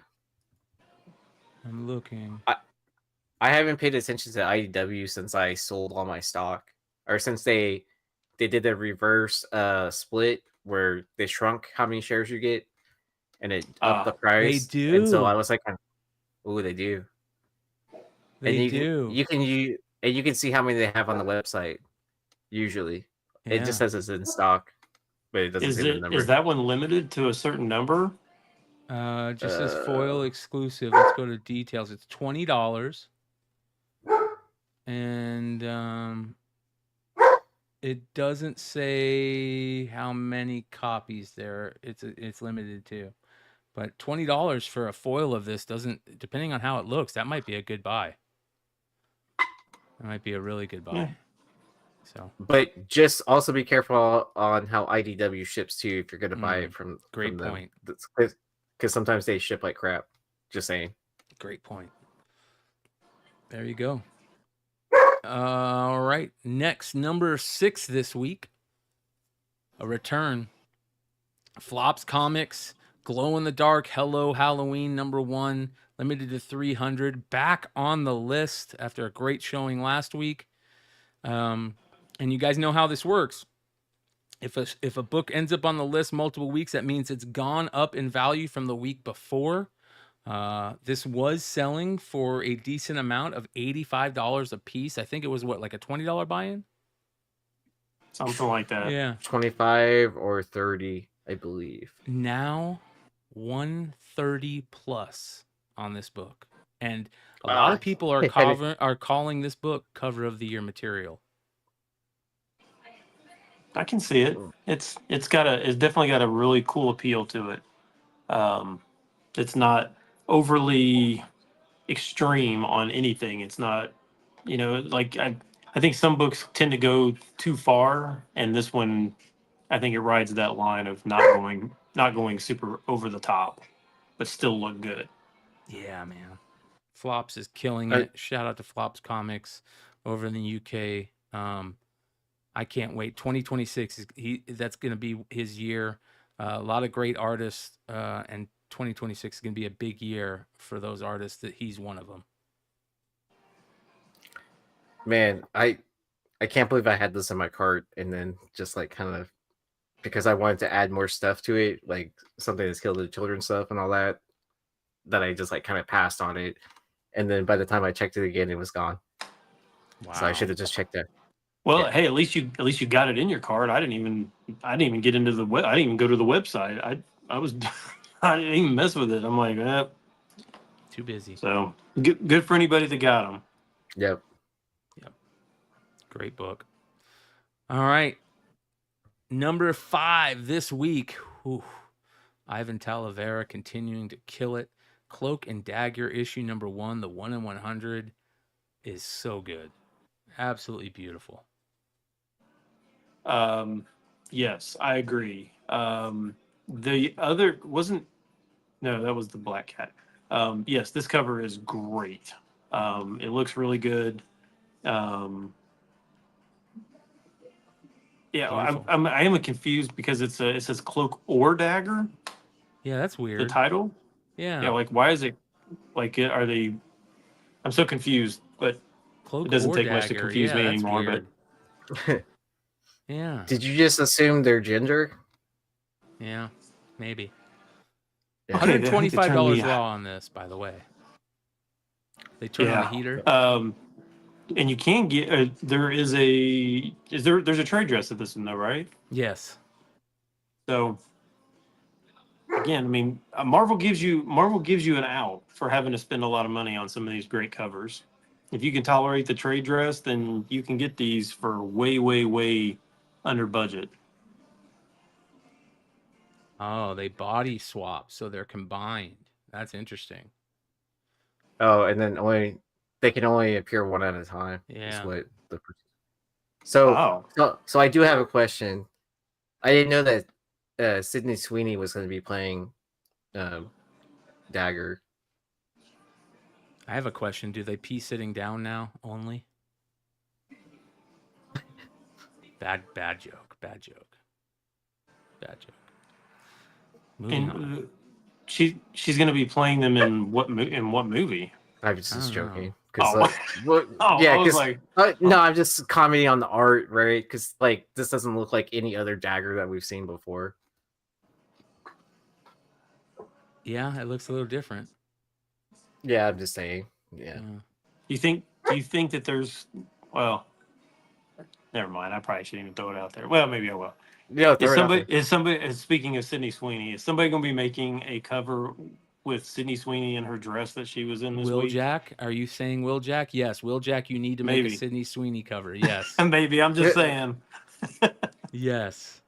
I'm looking. I haven't paid attention to IDW since I sold all my stock, or since they did the reverse split where they shrunk how many shares you get, and it upped the price. They do. And so I was like, "Oh, they do." They do. You can see how many they have on the website. Usually, it just says it's in stock, but it doesn't say the number. Is that one limited to a certain number? Just says foil exclusive. Let's go to details. It's $20, and it doesn't say how many copies it's limited to. But $20 for a foil of this doesn't, depending on how it looks, that might be a good buy. That might be a really good buy. Yeah. So, but just also be careful on how IDW ships too if you're going to buy it from. Great from point. Because sometimes they ship like crap. Just saying. Great point. There you go. All right. Next, number 6 this week. A return. Flops Comics. Glow in the Dark. Hello Halloween number 1. Limited to 300. Back on the list after a great showing last week. And you guys know how this works. If a book ends up on the list multiple weeks, that means it's gone up in value from the week before. This was selling for a decent amount of $85 a piece. I think it was like a $20 buy-in? Something like that. Yeah. 25 or 30, I believe. Now, 130 plus on this book. And a lot of people are calling this book cover of the year material. I can see it. It's definitely got a really cool appeal to it. It's not overly extreme on anything. It's not, like I think some books tend to go too far, and this one, I think it rides that line of not going super over the top, but still look good. Yeah, man. Flops is killing it. Shout out to Flops Comics over in the UK. I can't wait. 2026 that's going to be his year. A lot of great artists, and 2026 is going to be a big year for those artists. That he's one of them. Man, I can't believe I had this in my cart, and then just like kind of because I wanted to add more stuff to it, like something that's killed the children stuff and all that I just like kind of passed on it, and then by the time I checked it again, it was gone. Wow. So I should have just checked that. Well, Yeah. hey, at least you got it in your card. I didn't even get into the web. I didn't even go to the website. I was I didn't even mess with it. I'm like, too busy. So good for anybody that got them. Yep. Great book. All right. Number 5 this week. Whew. Ivan Talavera continuing to kill it. Cloak and Dagger issue number 1, the 1 in 100, is so good. Absolutely beautiful. Yes, I agree. The other wasn't. No, that was the Black Cat. Yes, this cover is great. It looks really good. Yeah, I am confused because it says Cloak or Dagger. Yeah, that's weird. The title. Yeah. Like why is it? Like are they? I'm so confused, but Cloak it doesn't or take much to Dagger. confuse me that's anymore. weird. But yeah. Did you just assume their gender? Yeah, maybe. Yeah. $125 raw on this, by the way. They turn on the heater. And you can get there's a trade dress of this one though, right? Yes. So again, I mean, Marvel gives you an out for having to spend a lot of money on some of these great covers. If you can tolerate the trade dress, then you can get these for way, way, way under budget. Oh, they body swap, so they're combined. That's interesting. Oh, and then they can only appear one at a time. Yeah. So I do have a question. I didn't know that Sydney Sweeney was going to be playing Dagger. I have a question. Do they pee sitting down now only? Bad joke. Bad joke. Moving on. She's going to be playing them in what movie? I was just joking. No, I'm just commenting on the art, right? Because like this doesn't look like any other Dagger that we've seen before. Yeah, it looks a little different. Yeah, I'm just saying. Yeah. Do you think that there's? Well, never mind. I probably shouldn't even throw it out there. Well, maybe I will. Yeah. Speaking of Sydney Sweeney, is somebody going to be making a cover with Sydney Sweeney in her dress that she was in this week? Jack? Are you saying Will Jack? Yes, Will Jack. You need to make a Sydney Sweeney cover. Yes. Maybe I'm just saying. Yes.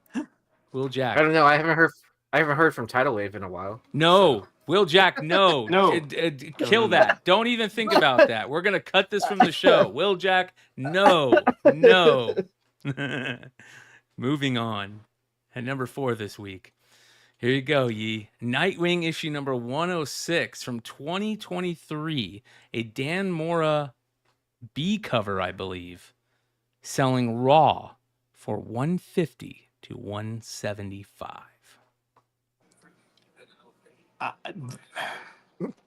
Will Jack. I don't know. I haven't heard from Tidal Wave in a while. No. Will Jack, no. No. Kill that. Don't even think about that. We're going to cut this from the show. Will Jack, no. Moving on. At number 4 this week. Here you go, Yee. Nightwing issue number 106 from 2023. A Dan Mora B cover, I believe. Selling raw for $150 to $175.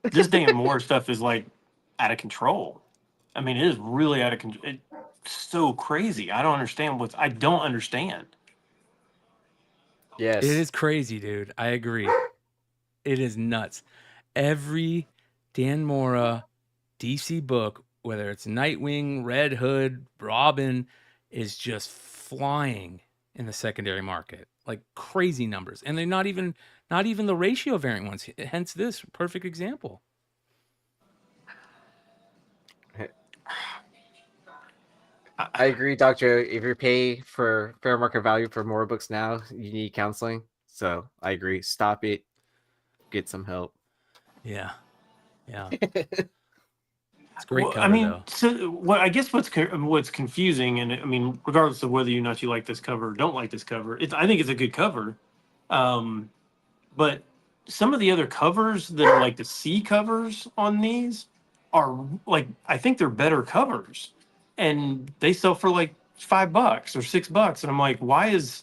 This Dan Moore stuff is like out of control. I mean, it is really out of control. It's so crazy. I don't understand. Yes. It is crazy, dude. I agree. It is nuts. Every Dan Mora DC book, whether it's Nightwing, Red Hood, Robin, is just flying in the secondary market. Like crazy numbers. And they're not even the ratio variant ones. Hence this perfect example. I agree, Doctor. If you pay for fair market value for more books now, you need counseling. So I agree. Stop it. Get some help. Yeah. It's great cover, I mean, though. so I guess what's confusing, and I mean, regardless of whether or not you like this cover or don't like this cover, I think it's a good cover. But some of the other covers that are like the C covers on these are like, I think they're better covers, and they sell for like $5 or $6, and I'm like, why is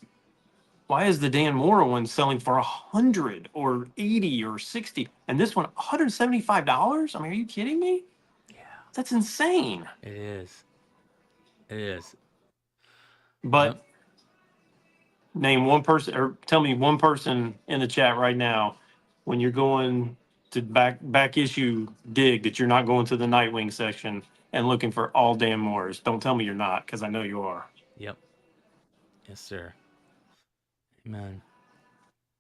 the Dan Mora one selling for $100 or $80 or $60, and this one $175? I mean, are you kidding me? That's insane. It is. But name one person, or tell me one person in the chat right now, when you're going to back issue dig, that you're not going to the Nightwing section and looking for all damn mores. Don't tell me you're not, because I know you are. Yep. Yes, sir. Amen.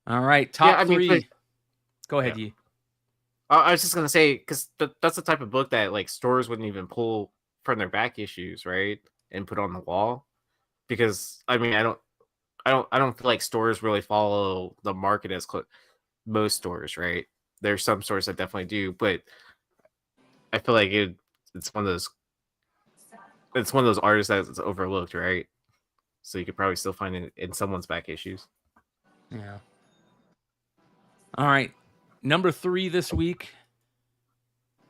All right, top three. Go ahead, Yee. I was just gonna say, because that's the type of book that like stores wouldn't even pull from their back issues, right, and put on the wall, because I mean, I don't feel like stores really follow the market as most stores, right? There's some stores that definitely do, but I feel like it's one of those artists that's overlooked, right? So you could probably still find it in someone's back issues. Yeah. All right. Number 3 this week.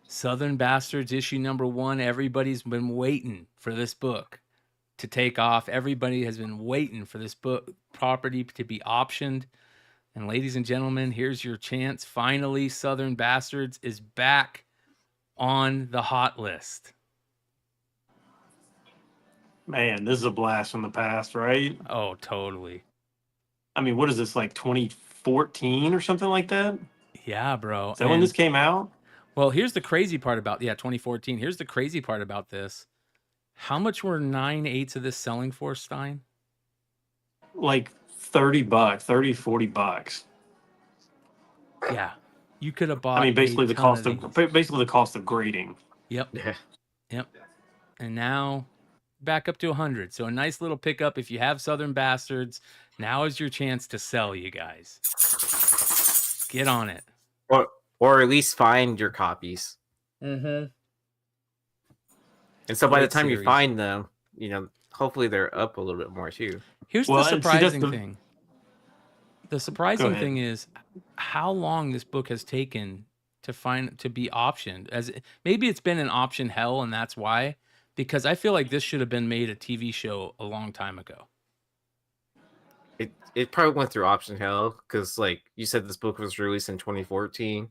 Southern Bastards issue number 1. Everybody's been waiting for this book to take off. Everybody has been waiting for this book property to be optioned. And ladies and gentlemen, here's your chance. Finally, Southern Bastards is back on the hot list. Man, this is a blast from the past, right? Oh, totally. I mean, what is this, like 2014 or something like that? Yeah, bro. Is that when this came out? Well, here's the crazy part about 2014. Here's the crazy part about this. How much were 9/8 of this selling for, Stein? Like $30, $40. Yeah. You could have bought. I mean, basically the cost of grading. Yep. Yeah. Yep. And now back up to 100. So a nice little pickup if you have Southern Bastards. Now is your chance to sell, you guys. Get on it. Or at least find your copies. Mm-hmm. And so by the time you find them, hopefully they're up a little bit more too. Here's the surprising thing. The surprising thing is how long this book has taken to be optioned. Maybe it's been an option hell, and that's why. Because I feel like this should have been made a TV show a long time ago. It probably went through option hell because, like you said, this book was released in 2014.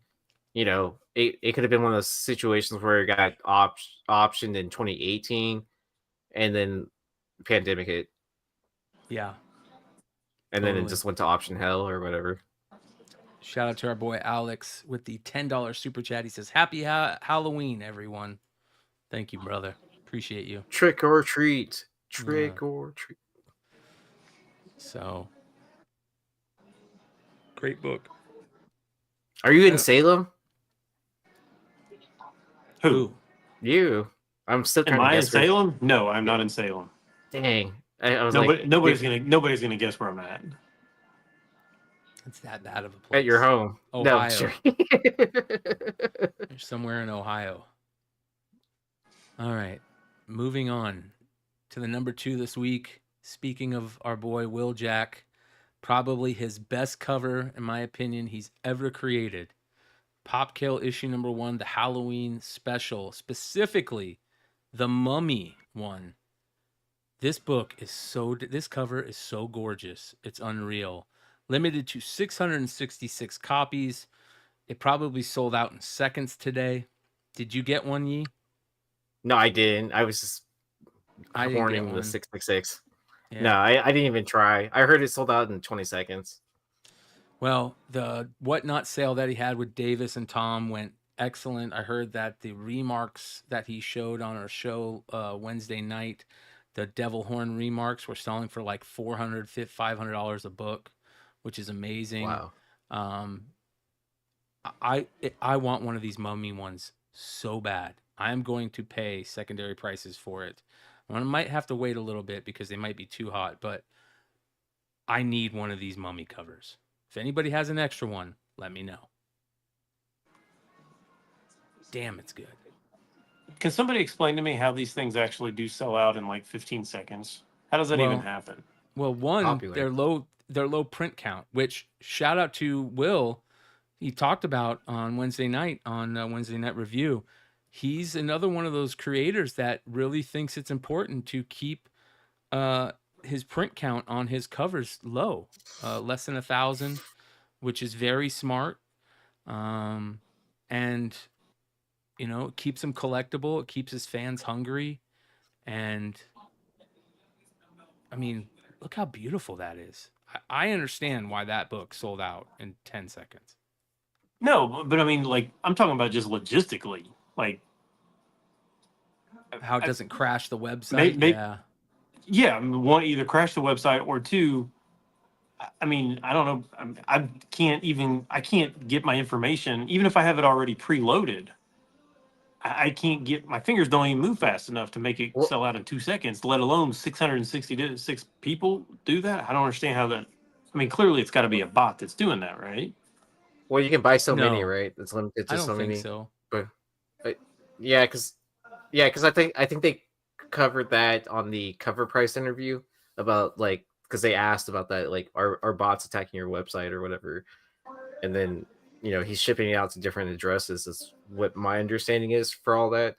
It could have been one of those situations where it got optioned in 2018, and then pandemic hit. Yeah. And then it just went to option hell or whatever. Shout out to our boy Alex with the $10 super chat. He says, "Happy Halloween, everyone." Thank you, brother. Appreciate you. Trick or treat. Trick or treat. So, great book. Are you in Salem? Who? You. I'm still trying to guess. Am I in Salem? No, I'm not in Salem. Dang. I was nobody's gonna guess where I'm at. It's that bad of a place. At your home. Ohio. No, sure. You're somewhere in Ohio. All right. Moving on to the number 2 this week. Speaking of our boy Will Jack, probably his best cover, in my opinion, he's ever created. Pop Kill issue number 1, the Halloween special, specifically the Mummy one. This cover is so gorgeous. It's unreal. Limited to 666 copies. It probably sold out in seconds today. Did you get one, Yee? No, I didn't. I was just warning the 666. Yeah. No, I didn't even try. I heard it sold out in 20 seconds. Well, the Whatnot sale that he had with Davis and Tom went excellent. I heard that the remarks that he showed on our show Wednesday night, the Devil Horn remarks, were selling for like $400, $500 a book, which is amazing. Wow. I want one of these Mummy ones so bad. I'm going to pay secondary prices for it. I might have to wait a little bit because they might be too hot, but I need one of these Mummy covers. If anybody has an extra one, let me know. Damn, it's good. Can somebody explain to me how these things actually do sell out in like 15 seconds? How does that even happen? Well, they're low print count, which shout out to Will. He talked about on Wednesday night Wednesday Night Review. He's another one of those creators that really thinks it's important to keep his print count on his covers low, less than 1,000, which is very smart. And it keeps him collectible. It keeps his fans hungry. And I mean, look how beautiful that is. I understand why that book sold out in 10 seconds. No, but I mean, like, I'm talking about just logistically. Like, how it doesn't crash the website. Yeah, one, either crash the website, or two, I mean, I don't know. I can't get my information, even if I have it already preloaded. I can't get, my fingers don't even move fast enough to make it sell out in 2 seconds, let alone 666 people do that. I don't understand how that. I mean, clearly it's got to be a bot that's doing that, right? Well, you can buy so many, right? It's limited to so many. So. But yeah, because I think they covered that on the Cover Price interview about, like, because they asked about that, like, are bots attacking your website or whatever, and then he's shipping it out to different addresses. Is what my understanding is for all that.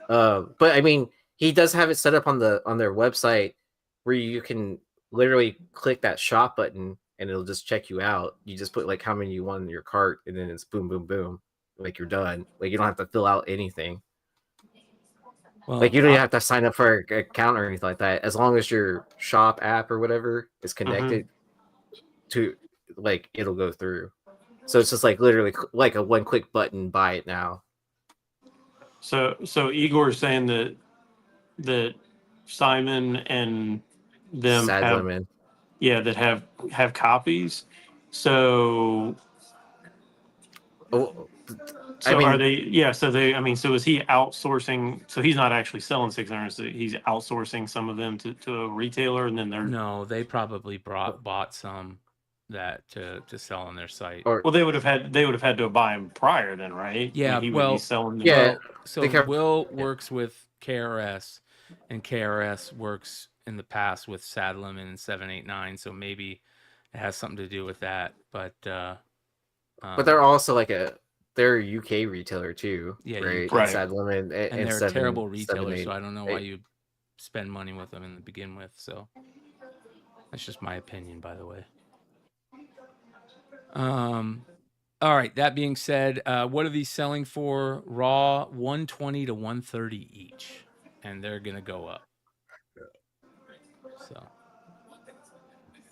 But I mean, he does have it set up on their website where you can literally click that shop button and it'll just check you out. You just put like how many you want in your cart, and then it's boom, boom, boom. Like you're done. Like you don't have to fill out anything. Well, like you don't even have to sign up for an account or anything like that. As long as your shop app or whatever is connected to, like, it'll go through. So it's just like literally like a one-click button. Buy it now. So Igor is saying that Simon and them that have copies. So, are they? Yeah. So I mean, so is he outsourcing? So he's not actually selling 600. So he's outsourcing some of them to a retailer, and then they probably bought some that to sell on their site. Well, they would have had to buy them prior, then, right? Yeah. He's selling them. Yeah. So Will works with KRS, and KRS works in the past with Sadlam and 789. So maybe it has something to do with that. But they're also like they're a UK retailer too. Yeah. Right. Right. Sadlam and they're a terrible retailer. So I don't know why you spend money with them in the begin with. So that's just my opinion, by the way. All right. That being said, what are these selling for? Raw, 120 to 130 each, and they're gonna go up. So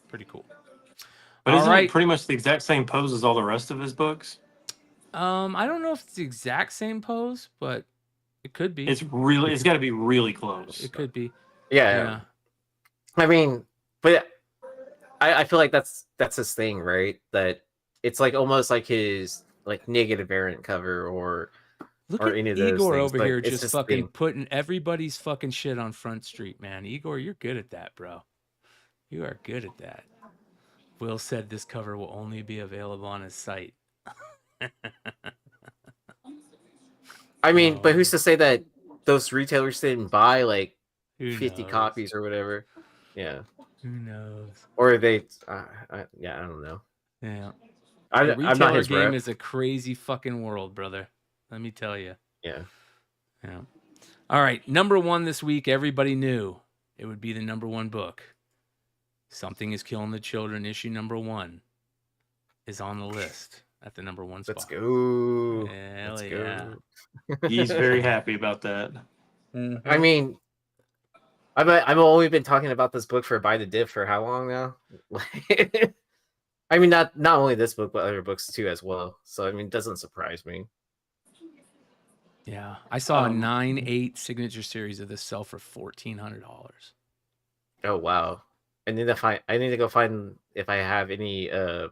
pretty cool. But isn't it pretty much the exact same pose as all the rest of his books? I don't know if it's the exact same pose, but it could be. It's got to be really close. It could be. Yeah. I mean, but I feel like that's his thing, right? That it's like almost like his like negative variant cover or any of those Igor things, over here just fucking putting everybody's fucking shit on Front Street, man. Igor, you're good at that, bro. You are good at that. Will said this cover will only be available on his site. I mean, but who's to say that those retailers didn't buy like 50 copies or whatever? Yeah. Who knows? Or they, I don't know. Yeah. I'm not his game rep. is a crazy fucking world, brother. Let me tell you. Yeah. Yeah. All right. Number one this week, everybody knew it would be the number one book. Something is Killing the Children, issue number 1 is on the list at the number 1 spot. Let's go. Hell yeah. He's very happy about that. Mm-hmm. I mean, I've only been talking about this book for Buy the Dip for how long now? I mean, not only this book, but other books too as well. So I mean, it doesn't surprise me. Yeah, I saw a 9/8 signature series of this sell for $1,400. Oh wow! I need to go find if I have any of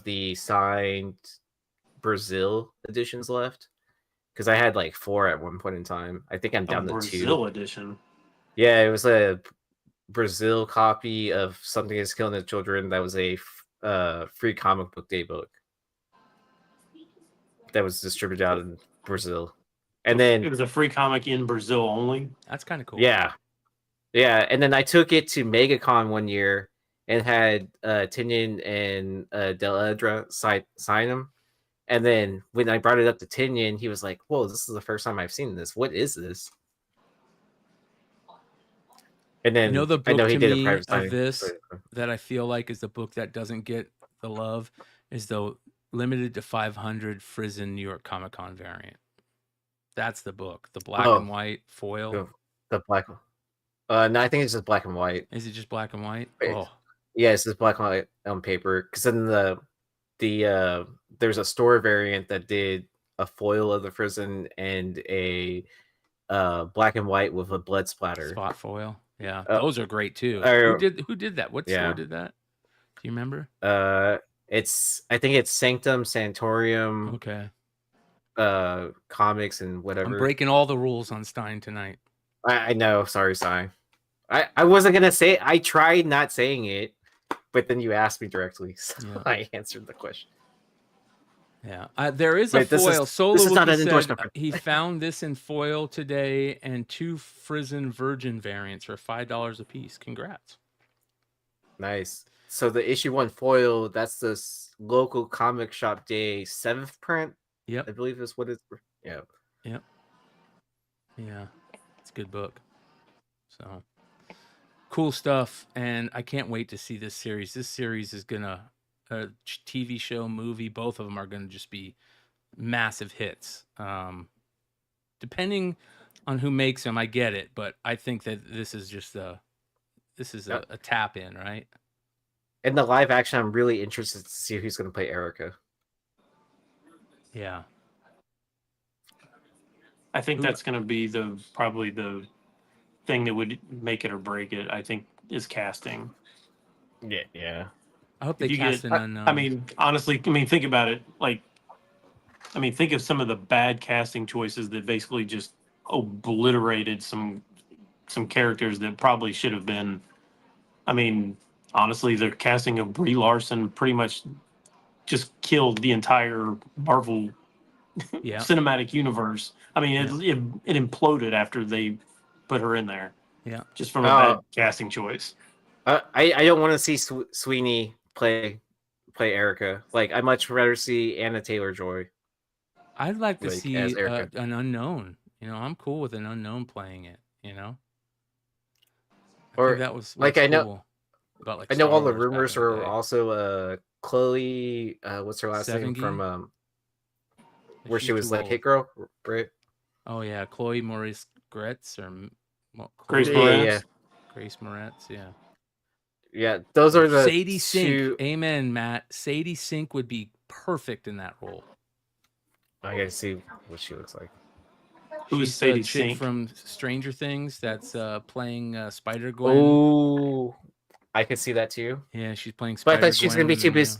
the signed Brazil editions left, because I had like 4 at one point in time. I think I'm down to 2. Brazil edition. Yeah, it was a Brazil copy of Something Is Killing the Children. That was a free comic book day book that was distributed out in Brazil, and then it was a free comic in Brazil only. That's kind of cool. Yeah, and then I took it to MegaCon one year and had Tinian and Del Edra sign them, and then when I brought it up to Tinian, he was like, "Whoa, this is the first time I've seen this. What is this?" And then the book to me of this that I feel like is the book that doesn't get the love is the limited to 500 Frizen New York Comic Con variant. That's the book, the black and white foil. The black one. No, I think it's just black and white. Is it just black and white? Oh, yeah, it's just black and white on paper. Because then there's a store variant that did a foil of the Frizen and a black and white with a blood splatter. Spot foil. Yeah, those are great too. Who did that? What store did that? Do you remember? I think it's Sanctum Santorium. Okay. Comics and whatever. I'm breaking all the rules on Stein tonight. I know. Sorry, Stein. I wasn't gonna say it. I tried not saying it, but then you asked me directly, so I answered the question. Yeah, there is a foil. Solo this is not an said endorsement. He found this in foil today, and 2 Frozen Virgin variants for $5 a piece. Congrats! Nice. So the issue 1 foil, that's the local comic shop day 7th print. Yep, I believe is what it's. Yeah. Yep. Yeah, it's a good book. So cool stuff, and I can't wait to see this series. This series is gonna TV show, movie, both of them are gonna just be massive hits. Depending on who makes them, I get it, but I think that this is just a tap in, right? In the live action, I'm really interested to see who's going to play Erica. Yeah, I think that's going to be probably the thing that would make it or break it. I think is casting. Yeah. I hope they cast an unknown. I mean, honestly, think about it. Think of some of the bad casting choices that basically just obliterated some characters that probably should have been. Honestly, the casting of Brie Larson pretty much just killed the entire Marvel cinematic universe. It imploded after they put her in there. Yeah, just from a bad casting choice. I don't want to see Sweeney play Erica. Like, I'd much rather see Anna Taylor-Joy. I'd like to see an unknown. I'm cool with an unknown playing it. I think that was like I know. Cool about, like, I know Star all the Wars rumors were also Chloe. What's her last name from? Where she was like Hit Girl, right? Oh yeah, Chloe Maurice Gretz or Grace Moretz. Grace Moretz, yeah. Yeah, those are the Sadie Sink. Amen, Matt. Sadie Sink would be perfect in that role. I gotta see what she looks like. Who's Sadie Sink from Stranger Things? That's playing Spider Gwen. Oh, I could see that too. Yeah, she's playing Spider. But I thought she's gonna be too busy.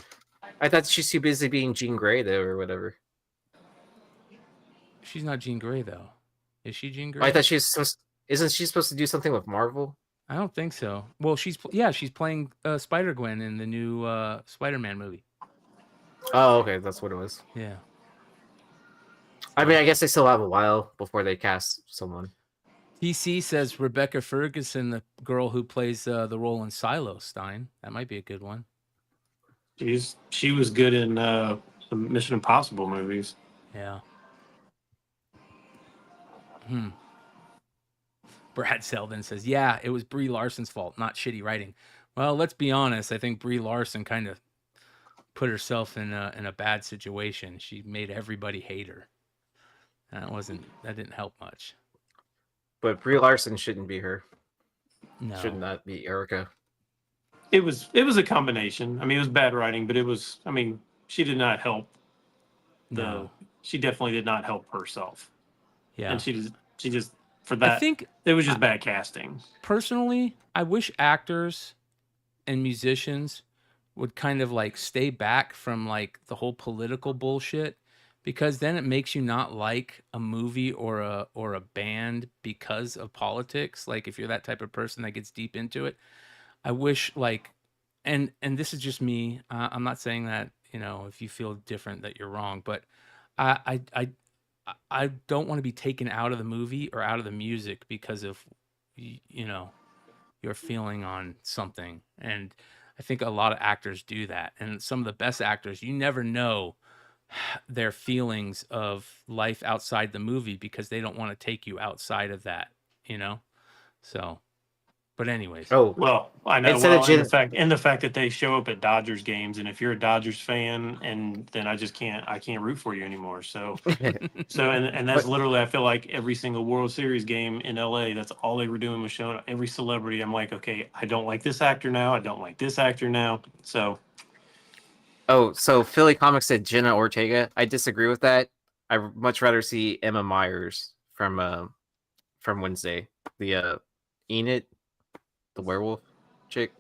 I thought she's too busy being Jean Grey though, or whatever. She's not Jean Grey though. Is she Jean Grey? I thought isn't she supposed to do something with Marvel? I don't think so. Well, she's playing Spider Gwen in the new Spider-Man movie. Oh, okay, that's what it was. Yeah. I guess they still have a while before they cast someone. TC says Rebecca Ferguson, the girl who plays the role in Silo Stein. That might be a good one. She was good in the Mission Impossible movies. Yeah. Brad Selden says, yeah, it was Brie Larson's fault, not shitty writing. Well, let's be honest. I think Brie Larson kind of put herself in a bad situation. She made everybody hate her. That didn't help much. But Brie Larson shouldn't be her. No. Should not be Erica. It was a combination. It was bad writing, but it was. She did not help. She definitely did not help herself. Yeah, and she just for that. I think it was just bad casting. Personally, I wish actors and musicians would kind of like stay back from like the whole political bullshit, because then it makes you not like a movie or a band because of politics. Like, if you're that type of person that gets deep into it, I wish and this is just me. I'm not saying that, if you feel different that you're wrong, but I don't want to be taken out of the movie or out of the music because of, your feeling on something. And I think a lot of actors do that. And some of the best actors, you never know their feelings of life outside the movie because they don't want to take you outside of that, So, but anyways. Oh, well, I know. The fact that they show up at Dodgers games, and if you're a Dodgers fan, and then I can't root for you anymore. So, and that's literally, I feel like every single World Series game in LA, that's all they were doing was showing every celebrity. I'm like, okay, I don't like this actor now. I don't like this actor now. So. Oh, so Philly Comics said Jenna Ortega. I disagree with that. I'd much rather see Emma Myers from from Wednesday. The Enid, the werewolf chick.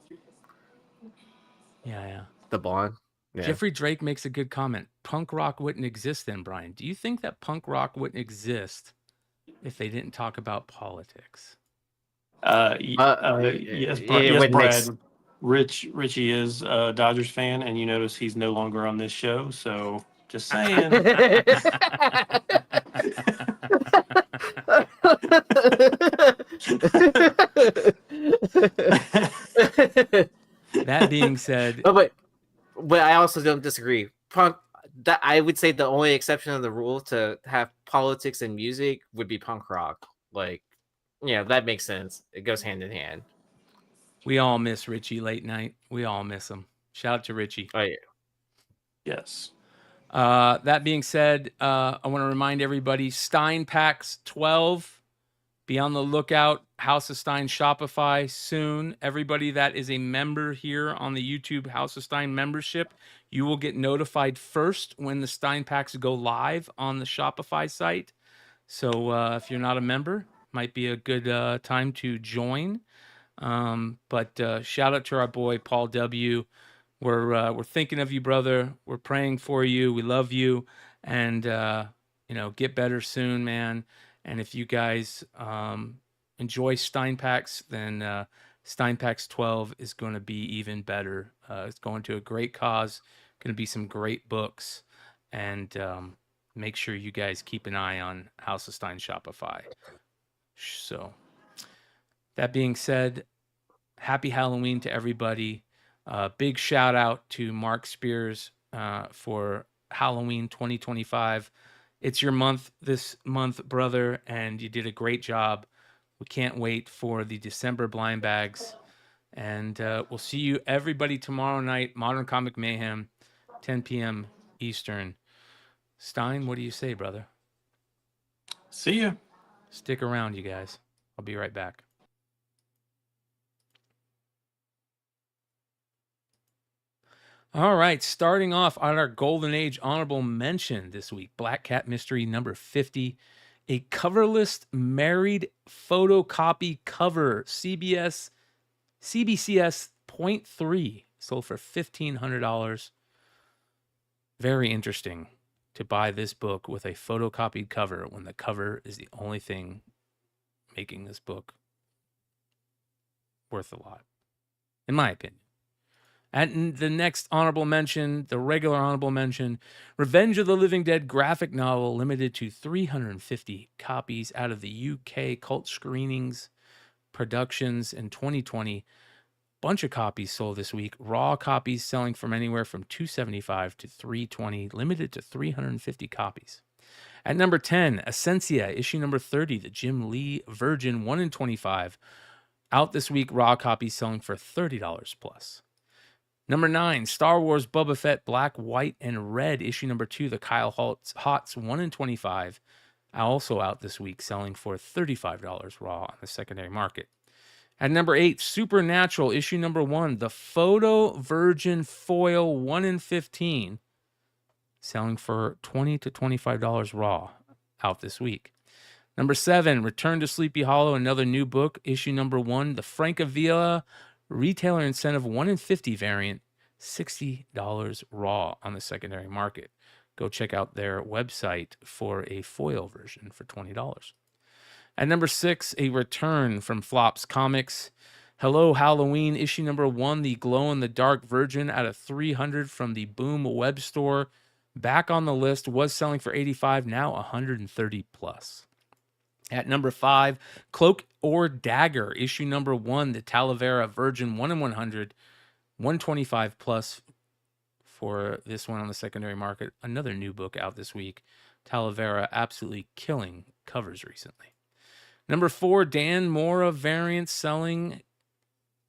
Yeah. The blonde. Yeah. Jeffrey Drake makes a good comment. Punk rock wouldn't exist then, Brian. Do you think that punk rock wouldn't exist if they didn't talk about politics? Yes, Brad. Richie is a Dodgers fan, and you notice he's no longer on this show. So just saying. That being said, but I also don't disagree. Punk. That I would say the only exception of the rule to have politics and music would be punk rock. Like, yeah, that makes sense. It goes hand in hand. We all miss Richie late night. We all miss him. Shout out to Richie. Oh yeah. Yes. That being said, I want to remind everybody, Stein Packs 12. Be on the lookout. House of Stein Shopify soon. Everybody that is a member here on the YouTube House of Stein membership, you will get notified first when the Stein Packs go live on the Shopify site. So if you're not a member, might be a good time to join. But shout out to our boy Paul W. We're thinking of you, brother. We're praying for you. We love you, and get better soon, man. And if you guys enjoy Stein Packs, then Stein Packs 12 is going to be even better. It's going to a great cause. Going to be some great books, and make sure you guys keep an eye on House of Stein Shopify. So, that being said, happy Halloween to everybody. Big shout out to Mark Spears for Halloween 2025. It's your month this month, brother, and you did a great job. We can't wait for the December blind bags. And we'll see you, everybody, tomorrow night, Modern Comic Mayhem, 10 p.m. Eastern. Stein, what do you say, brother? See ya. Stick around, you guys. I'll be right back. All right, starting off on our Golden Age honorable mention this week, Black Cat Mystery number 50, a coverless married photocopy cover, CBCS 0.3, sold for $1,500. Very interesting to buy this book with a photocopied cover when the cover is the only thing making this book worth a lot, in my opinion. And the next honorable mention, the regular honorable mention, Revenge of the Living Dead graphic novel, limited to 350 copies out of the UK Cult Screenings Productions in 2020. Bunch of copies sold this week. Raw copies selling from anywhere from $275 to $320, limited to 350 copies. At number 10, Essentia, issue number 30, the Jim Lee Virgin 1 in 25. Out this week, raw copies selling for $30 plus. Number 9, Star Wars Boba Fett Black, White, and Red, issue number 2, the Kyle Hotz 1 in 25. Also out this week, selling for $35 raw on the secondary market. At number 8, Supernatural, issue number 1, the Photo Virgin Foil 1 in 15, selling for $20 to $25 raw, out this week. Number 7, Return to Sleepy Hollow, another new book, issue number 1, the Francavilla Retailer Incentive 1 in 50 variant, $60 raw on the secondary market. Go check out their website for a foil version for $20. At number 6, a return from Flops Comics. Hello Halloween, issue number 1, the glow-in-the-dark Virgin out of 300 from the Boom web store. Back on the list, was selling for $85, now $130 plus. At number 5, Cloak or Dagger, issue number 1, the Talavera Virgin 1 in 100, $125 plus for this one on the secondary market. Another new book out this week. Talavera absolutely killing covers recently. Number 4, Dan Mora variant selling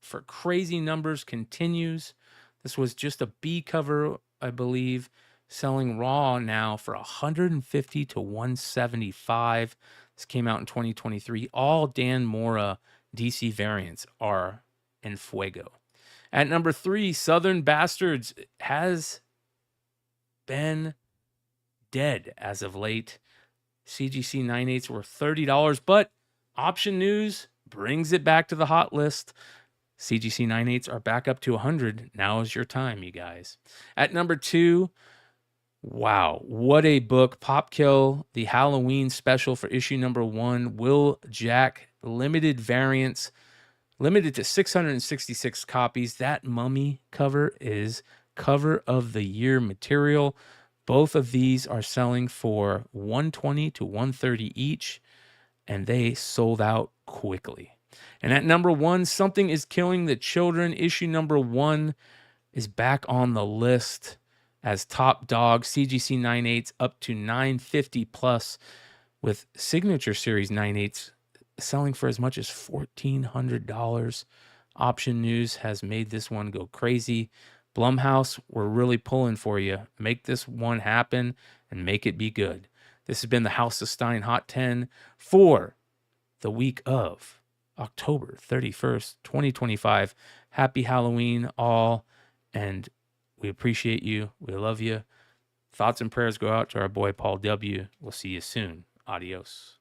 for crazy numbers continues. This was just a B cover, I believe, selling raw now for $150 to $175. This came out in 2023. All Dan Mora DC variants are in fuego. At number 3, Southern Bastards has been dead as of late. CGC 9/8 were $30, but Option News brings it back to the hot list. CGC 9/8s are back up to 100. Now is your time, you guys. At number 2, wow, what a book. Popkill, the Halloween special for issue number 1. Will Jack, limited variants, limited to 666 copies. That mummy cover is cover of the year material. Both of these are selling for $120 to $130 each, and they sold out quickly. And at number 1, Something is Killing the Children. Issue number 1 is back on the list as top dog. CGC 9/8s up to $950 plus, with Signature Series 9/8s selling for as much as $1,400. Option News has made this one go crazy. Blumhouse, we're really pulling for you. Make this one happen and make it be good. This has been the House of Stein Hot 10 for the week of October 31st, 2025. Happy Halloween, all, and we appreciate you. We love you. Thoughts and prayers go out to our boy Paul W. We'll see you soon. Adios.